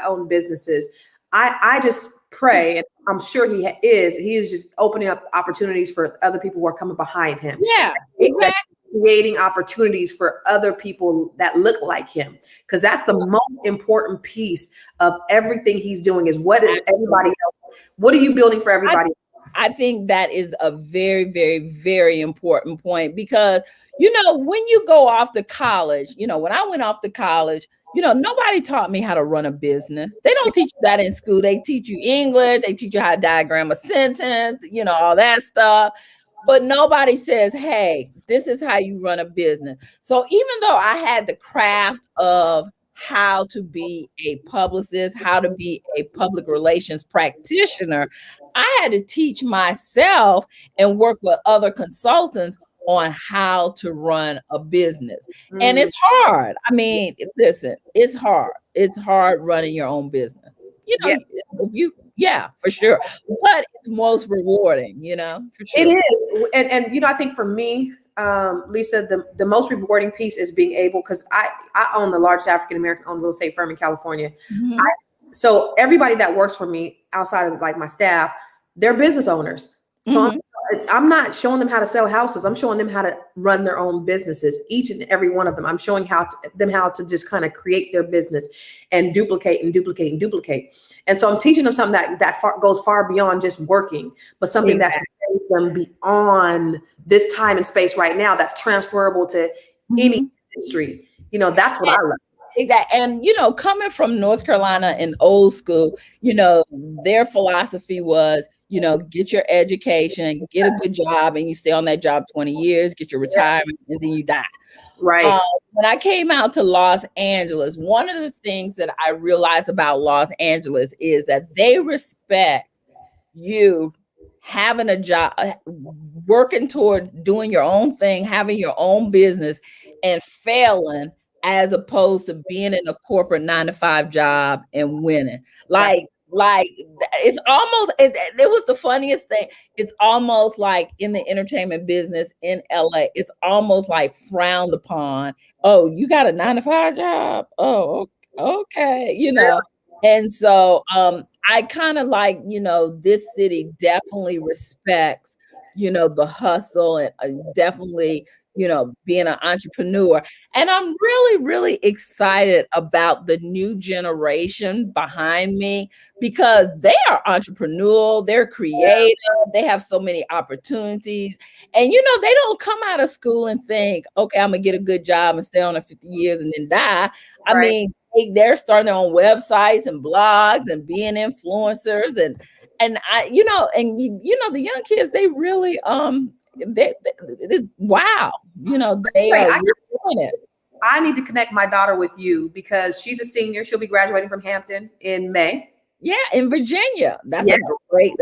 own businesses. I just pray, and I'm sure he is just opening up opportunities for other people who are coming behind him. Yeah, exactly. Creating opportunities for other people that look like him, because that's the most important piece of everything he's doing. Is what is everybody else? What are you building for everybody else? I think that is a very, very, very important point, because, you know, when you go off to college, you know, when I went off to college, you know, nobody taught me how to run a business. They don't teach you that in school. They teach you English. They teach you how to diagram a sentence, you know, all that stuff. But nobody says, hey, this is how you run a business. So even though I had the craft of how to be a publicist, how to be a public relations practitioner, I had to teach myself and work with other consultants on how to run a business. And it's hard. I mean, listen, it's hard. It's hard running your own business. You know, for sure. But it's most rewarding, you know, for sure. It is. And you know, I think for me, Lisa, the most rewarding piece is being able, because I own the largest African-American owned real estate firm in California. Mm-hmm. So everybody that works for me outside of like my staff, they're business owners. So mm-hmm. I'm not showing them how to sell houses. I'm showing them how to run their own businesses, each and every one of them. I'm showing them how to just kind of create their business and duplicate. And so I'm teaching them something that goes far beyond just working, but something that's them beyond this time and space right now, that's transferable to any industry. You know, that's what I love. Exactly. And, you know, coming from North Carolina and old school, you know, their philosophy was, you know, get your education, get a good job, and you stay on that job 20 years, get your retirement, and then you die. Right. When I came out to Los Angeles, one of the things that I realized about Los Angeles is that they respect you having a job, working toward doing your own thing, having your own business, and failing, as opposed to being in a corporate 9-to-5 job and winning. Like it's almost, it was the funniest thing. It's almost like in the entertainment business in LA, it's almost like frowned upon. Oh, you got a 9-to-5 job? Oh, okay. You know, and so I kind of like, you know, this city definitely respects, you know, the hustle, and definitely, you know, being an entrepreneur. And I'm really, really excited about the new generation behind me, because they are entrepreneurial, they're creative, they have so many opportunities. And, you know, they don't come out of school and think, okay, I'm gonna get a good job and stay on it 50 years and then die. I mean, they're starting their own websites and blogs and being influencers. And I, you know, the young kids, they really, wow, you know, they are really doing it. I need to connect my daughter with you, because she's a senior. She'll be graduating from Hampton in May. Yeah, in Virginia. That's a great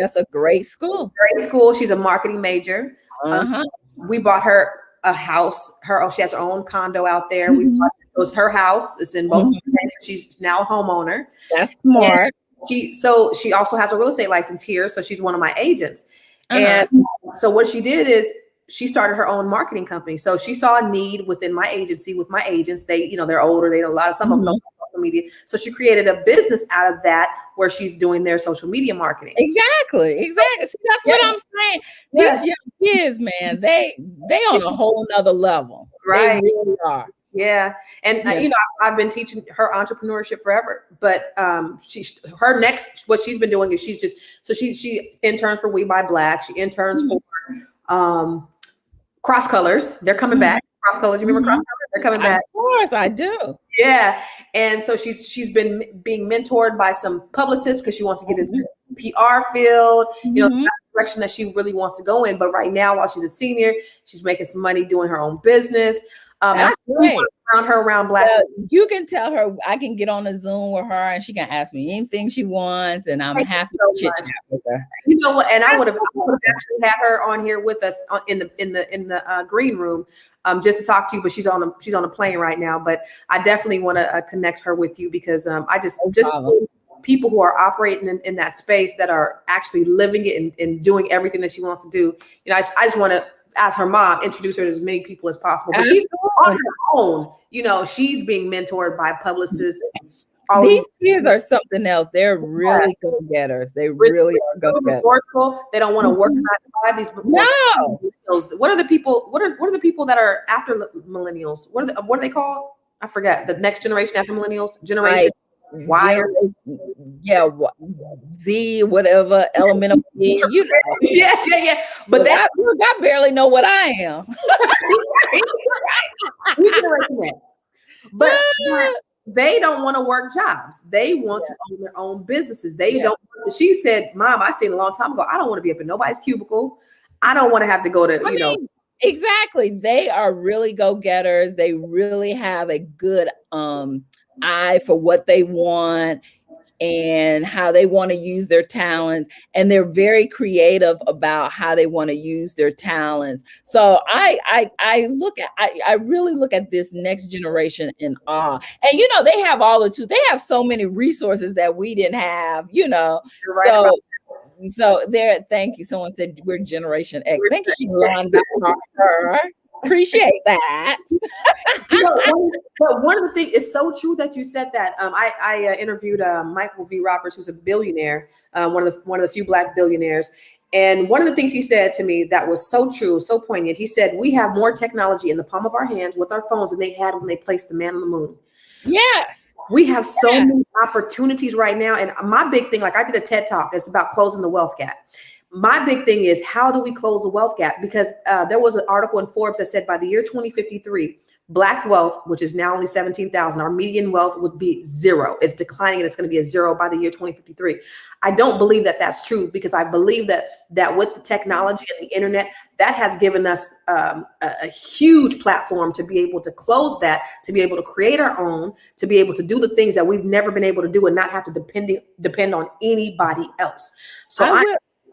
school. Great school. She's a marketing major. Uh-huh. We bought her a house. She has her own condo out there. Mm-hmm. It was her house. It's in both. Mm-hmm. She's now a homeowner. That's smart. She also has a real estate license here. So she's one of my agents. And so what she did is she started her own marketing company. So she saw a need within my agency with my agents. They, they're older. They know a lot of some of them know social media. So she created a business out of that where she's doing their social media marketing. Exactly. See, that's what I'm saying. These young kids, man, they on a whole nother level. Right. They really are. Yeah. And I've been teaching her entrepreneurship forever, but what she's been doing is she interns for We Buy Black. She interns for Cross Colors. They're coming back. Cross Colors. You remember Cross Colors? They're coming back. Of course I do. Yeah. And so she's been being mentored by some publicists because she wants to get into the PR field, that's the direction that she really wants to go in. But right now, while she's a senior, she's making some money doing her own business. That's great. Around Black. You can tell her I can get on a Zoom with her and she can ask me anything she wants, and I'm happy to chit chat with her. You know what? And I would have actually had her on here with us in the green room, just to talk to you. But she's on a plane right now. But I definitely want to connect her with you because I just people who are operating in that space that are actually living it and doing everything that she wants to do. I just want to, as her mom, introduce her to as many people as possible. But she's on her own. She's being mentored by publicists. These kids are something else. They're really go-getters. They really are go-getters. Resourceful. They don't want to work 9 to 5. What are the people? What are the people that are after millennials? What are they called? I forget. The next generation after millennials. Generation Y. Z, whatever, elemental B, Yeah. But I barely know what I am. But they don't want to work jobs. They want to own their own businesses. They don't. She said, "Mom, I seen a long time ago. I don't want to be up in nobody's cubicle. I don't want to have to go to Exactly. They are really go-getters. They really have a good eye for what they want and how they want to use their talents, and they're very creative about how they want to use their talents. So I really look at this next generation in awe. And they have they have so many resources that we didn't have, So there, thank you. Someone said we're Generation X. Thank you, Yolanda. Appreciate that. But one of the things, it's so true that you said that. I interviewed Michael V. Roberts, who's a billionaire, one of the few Black billionaires. And one of the things he said to me that was so true, so poignant, he said, we have more technology in the palm of our hands with our phones than they had when they placed the man on the moon. Yes. We have so many opportunities right now. And my big thing, like I did a TED Talk, it's about closing the wealth gap. My big thing is, how do we close the wealth gap? Because there was an article in Forbes that said by the year 2053, Black wealth, which is now only 17,000, our median wealth would be 0. It's declining and it's going to be a 0 by the year 2053. I don't believe that that's true, because I believe that with the technology and the internet, that has given us a huge platform to be able to close that, to be able to create our own, to be able to do the things that we've never been able to do and not have to depend on anybody else. So I'm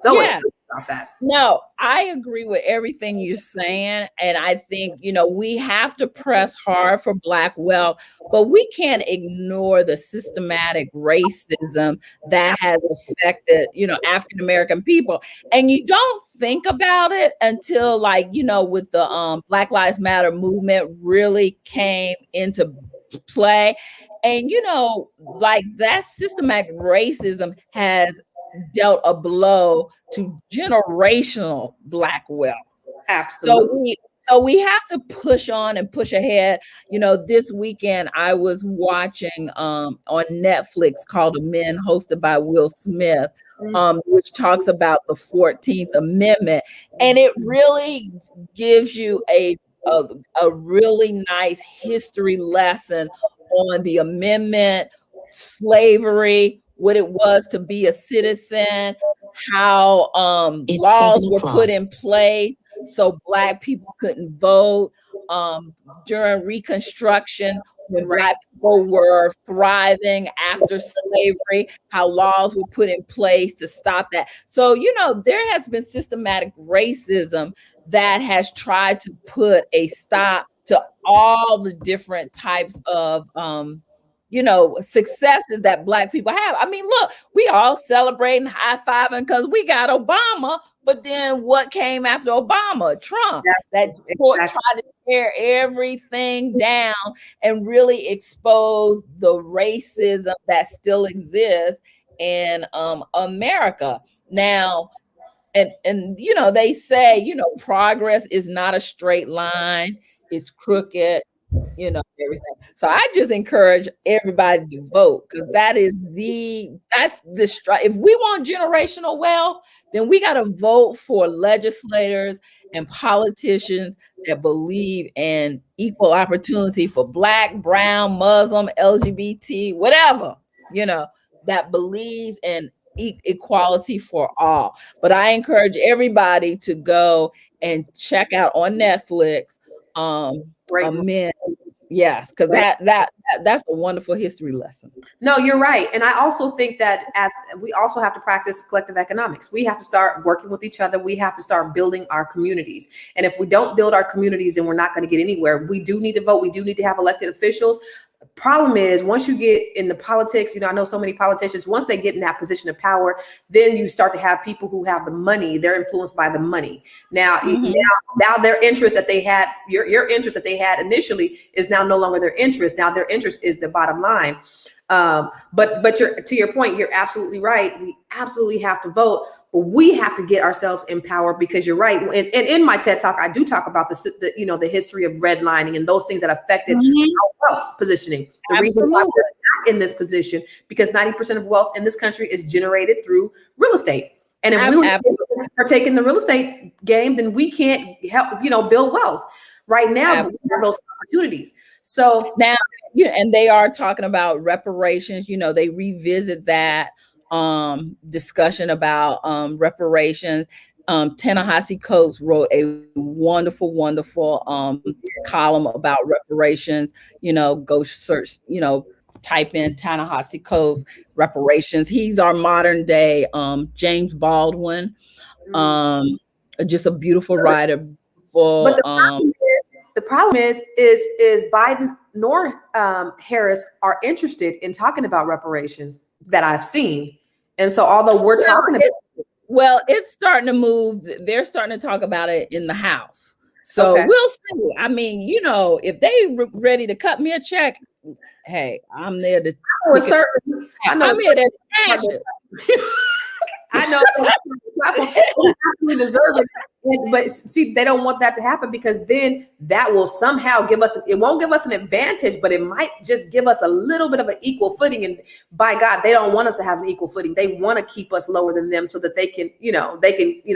so excited about that. No, I agree with everything you're saying. And I think, we have to press hard for Black wealth, but we can't ignore the systematic racism that has affected, African-American people. And you don't think about it until with the Black Lives Matter movement really came into play. And, that systematic racism has dealt a blow to generational Black wealth. Absolutely. So we have to push on and push ahead. This weekend I was watching on Netflix called Men, hosted by Will Smith, which talks about the 14th Amendment, and it really gives you a really nice history lesson on the amendment, slavery, what it was to be a citizen, how laws were put in place so Black people couldn't vote during Reconstruction, when Right. Black people were thriving after slavery, how laws were put in place to stop that. So, there has been systematic racism that has tried to put a stop to all the different types of successes that Black people have. I mean, look, we all celebrating, high-fiving because we got Obama, but then what came after Obama? Trump, that tried to tear everything down and really expose the racism that still exists in America. Now, and they say, progress is not a straight line, it's crooked, everything. So I just encourage everybody to vote, because that's the strike. If we want generational wealth, then we got to vote for legislators and politicians that believe in equal opportunity for Black, brown, Muslim, LGBT, whatever, that believes in equality for all. But I encourage everybody to go and check out on Netflix Men. Yes, because that's a wonderful history lesson. No, you're right. And I also think that as we also have to practice collective economics, we have to start working with each other. We have to start building our communities. And if we don't build our communities, then we're not going to get anywhere. We do need to vote. We do need to have elected officials. Problem is, once you get into politics, I know so many politicians, once they get in that position of power, then you start to have people who have the money. They're influenced by the money. Now, now their interest that they had, your interest that they had initially is now no longer their interest. Now their interest is the bottom line. But to your point, you're absolutely right. We absolutely have to vote, but we have to get ourselves in power, because you're right. And in my TED Talk, I do talk about the history of redlining and those things that affected our wealth positioning. The reason why we're not in this position, because 90% of wealth in this country is generated through real estate. And if we were partaking in the real estate game, then we can't help, build wealth right now. But we have those opportunities. So now, and they are talking about reparations. They revisit that discussion about reparations. Ta-Nehisi Coates wrote a wonderful column about reparations. Go search, type in Ta-Nehisi Coates reparations. He's our modern day James Baldwin. Just a beautiful writer. But the problem is Biden nor Harris are interested in talking about reparations that I've seen. And so although we're talking about it's starting to move. They're starting to talk about it in the House. So we'll see. I mean, if they ready to cut me a check, hey, I'm there to I'm here to cash it. I know we deserve it, but see, they don't want that to happen, because then that will somehow it won't give us an advantage, but it might just give us a little bit of an equal footing. And by God, they don't want us to have an equal footing. They want to keep us lower than them so that they can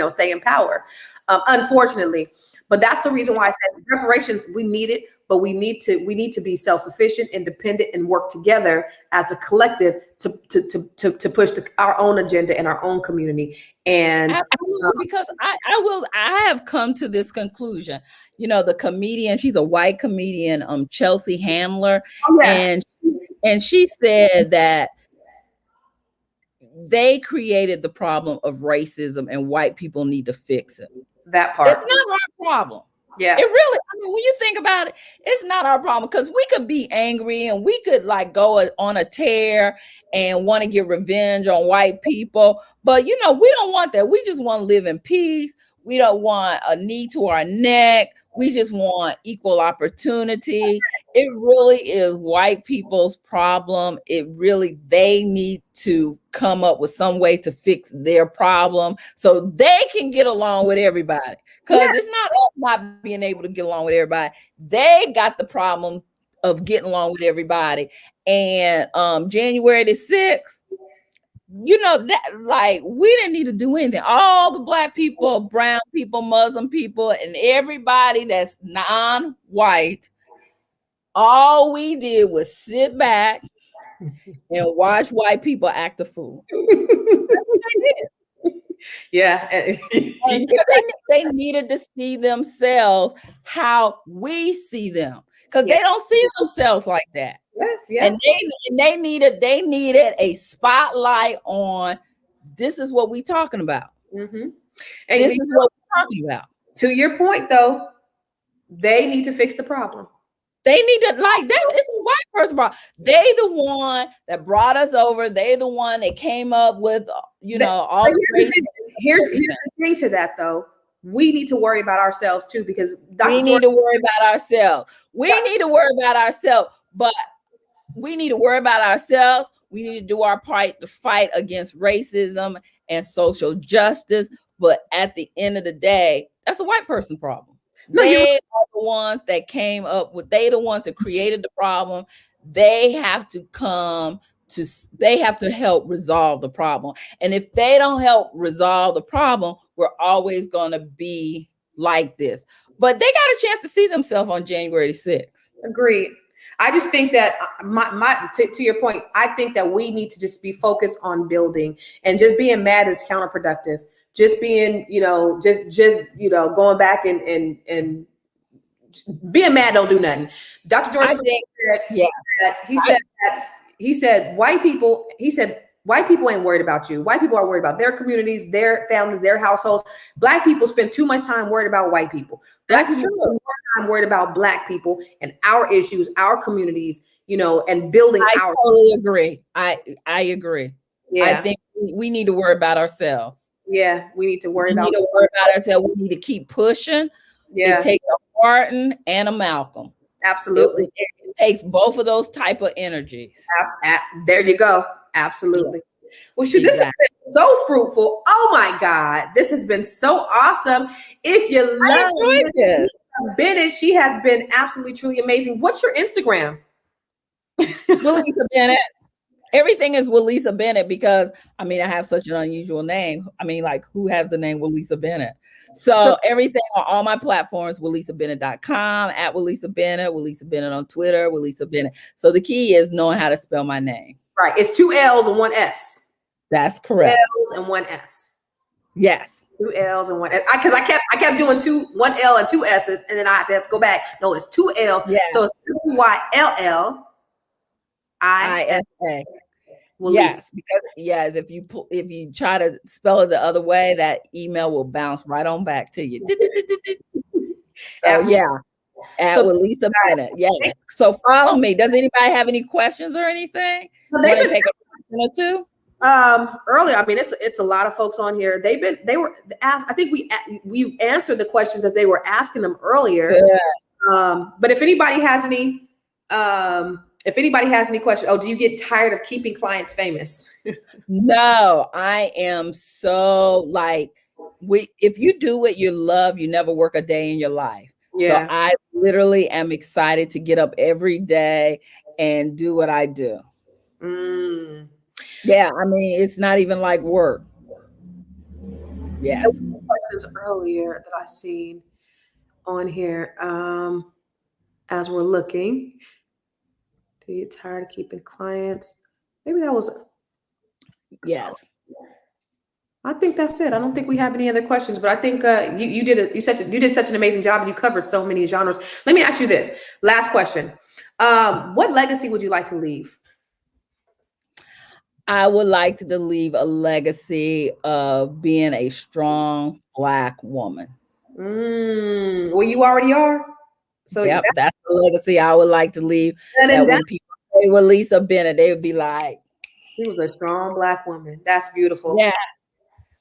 stay in power. Unfortunately. But that's the reason why I said reparations, we need it, but we need to be self-sufficient, independent, and work together as a collective to push our own agenda in our own community. And because I have come to this conclusion. The comedian, she's a white comedian, Chelsea Handler, and she said that they created the problem of racism and white people need to fix it. That part. It's not our problem. Yeah. It really, when you think about it, it's not our problem, because we could be angry and we could go on a tear and want to get revenge on white people. But, we don't want that. We just want to live in peace. We don't want a knee to our neck. We just want equal opportunity. It really is white people's problem. They need to come up with some way to fix their problem so they can get along with everybody. Because it's not us not being able to get along with everybody. They got the problem of getting along with everybody. And January the 6th, that we didn't need to do anything. All the Black people, brown people, Muslim people, and everybody that's non-white, all we did was sit back and watch white people act a fool. Yeah. And they needed to see themselves how we see them. because they don't see themselves like that. Yeah. And they needed a spotlight on this is what we talking about. Mm-hmm. This is what we're talking about. To your point, though, they need to fix the problem. They need to, like, it's a white person problem. They the one that brought us over. They the one that came up with, all the race. Here's the thing to that, though. We need to worry about ourselves too, because we need to worry about ourselves. We need to worry about ourselves, but we need to worry about ourselves. We need to do our part to fight against racism and social justice. But at the end of the day, that's a white person problem. They are the ones that came up with, they the ones that created the problem. They have to help resolve the problem. And if they don't help resolve the problem, we're always going to be like this. But they got a chance to see themselves on January 6th. Agreed. I just think that to your point, I think that we need to just be focused on building, and just being mad is counterproductive. Just being, going back and being mad don't do nothing. Dr. George said white people ain't worried about you. White people are worried about their communities, their families, their households. Black people spend too much time worried about white people. Black people spend more time worried about Black people and our issues, our communities, and building I totally agree. I agree. Yeah. I think we need to worry about ourselves. Yeah, we need to worry about ourselves. We need to keep pushing. Yeah. It takes a Martin and a Malcolm. Absolutely. It takes both of those type of energies. There you go. Absolutely. Yeah. Well, this has been so fruitful. Oh my God. This has been so awesome. If you love Wyllisa Bennett, she has been absolutely, truly amazing. What's your Instagram? Wyllisa Bennett. Everything is Wyllisa Bennett because, I have such an unusual name. Who has the name Wyllisa Bennett? So everything on all my platforms, WyllisaBennett.com, at Wyllisa Bennett, Wyllisa Bennett on Twitter, Wyllisa Bennett. So the key is knowing how to spell my name. Right. It's 2 L's and 1 S. That's correct. 2 L's and 1 S. Yes. 2 L's and 1 S. Because I kept doing 1 L and 2 S's, and then I had to go back. No, it's 2 L's. Yeah. So it's WYLLISA. Yes, because if you try to spell it the other way, that email will bounce right on back to you. At Wyllisa Bennett. Yeah. So follow me. Does anybody have any questions or anything? Well, they take a question or two. Earlier, it's a lot of folks on here. They were asked. I think we answered the questions that they were asking them earlier. Yeah. But if anybody has any. questions, do you get tired of keeping clients famous? No, I am so if you do what you love, you never work a day in your life. Yeah. So I literally am excited to get up every day and do what I do. Yeah, it's not even like work. Yes. Questions earlier that I seen on here as we're looking. Do you get tired of keeping clients? Maybe that was. Yes. I think that's it. I don't think we have any other questions, but I think you did such an amazing job, and you covered so many genres. Let me ask you this last question: what legacy would you like to leave? I would like to leave a legacy of being a strong Black woman. Well, you already are. So yep, that's the legacy I would like to leave. That when people say Wyllisa Bennett, they would be like, she was a strong Black woman. That's beautiful. Yeah.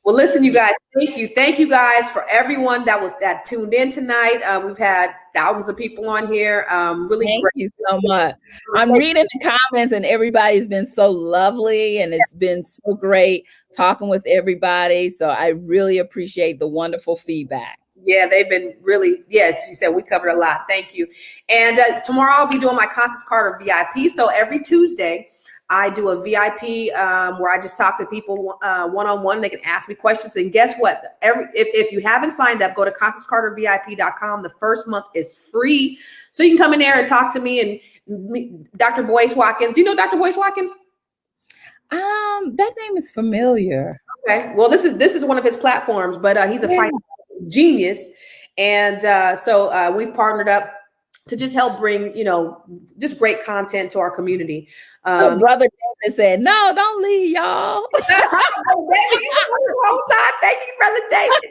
Well, listen, you guys, thank you guys for everyone that tuned in tonight. We've had thousands of people on here. Really thank you so much. I'm reading the comments, and everybody's been so lovely, and it's been so great talking with everybody. So I really appreciate the wonderful feedback. Yeah, they've been really, yes, you said we covered a lot. Thank you. And tomorrow I'll be doing my Constance Carter VIP. So every Tuesday, I do a VIP where I just talk to people one-on-one. They can ask me questions. And guess what? If you haven't signed up, go to ConstanceCarterVIP.com. The first month is free. So you can come in there and talk to me and Dr. Boyce Watkins. Do you know Dr. Boyce Watkins? That name is familiar. Okay. Well, this is one of his platforms, but he's a financial genius. And so we've partnered up. to just help bring, just great content to our community. So Brother David said, no, don't leave, y'all. Thank you, Brother David.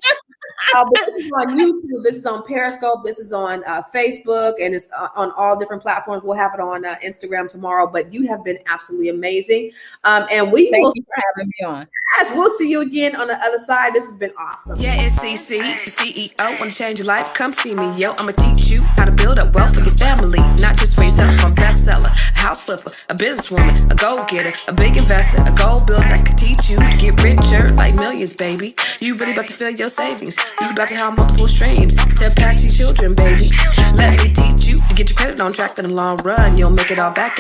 But this is on YouTube, this is on Periscope, this is on Facebook, and it's on all different platforms. We'll have it on Instagram tomorrow. But you have been absolutely amazing, and thank you for having me on. Yes, we'll see you again on the other side. This has been awesome. Yeah, it's CC, CEO. Want to change your life? Come see me, yo. I'ma teach you how to build up wealth for your family, not just for yourself. I'm a bestseller, a house flipper, a businesswoman, a go-getter, a big investor, a goal builder. I can teach you to get richer like millions, baby. You really about to fill your savings. You about to have multiple streams to pass your children, baby. Let me teach you to get your credit on track in the long run. You'll make it all back.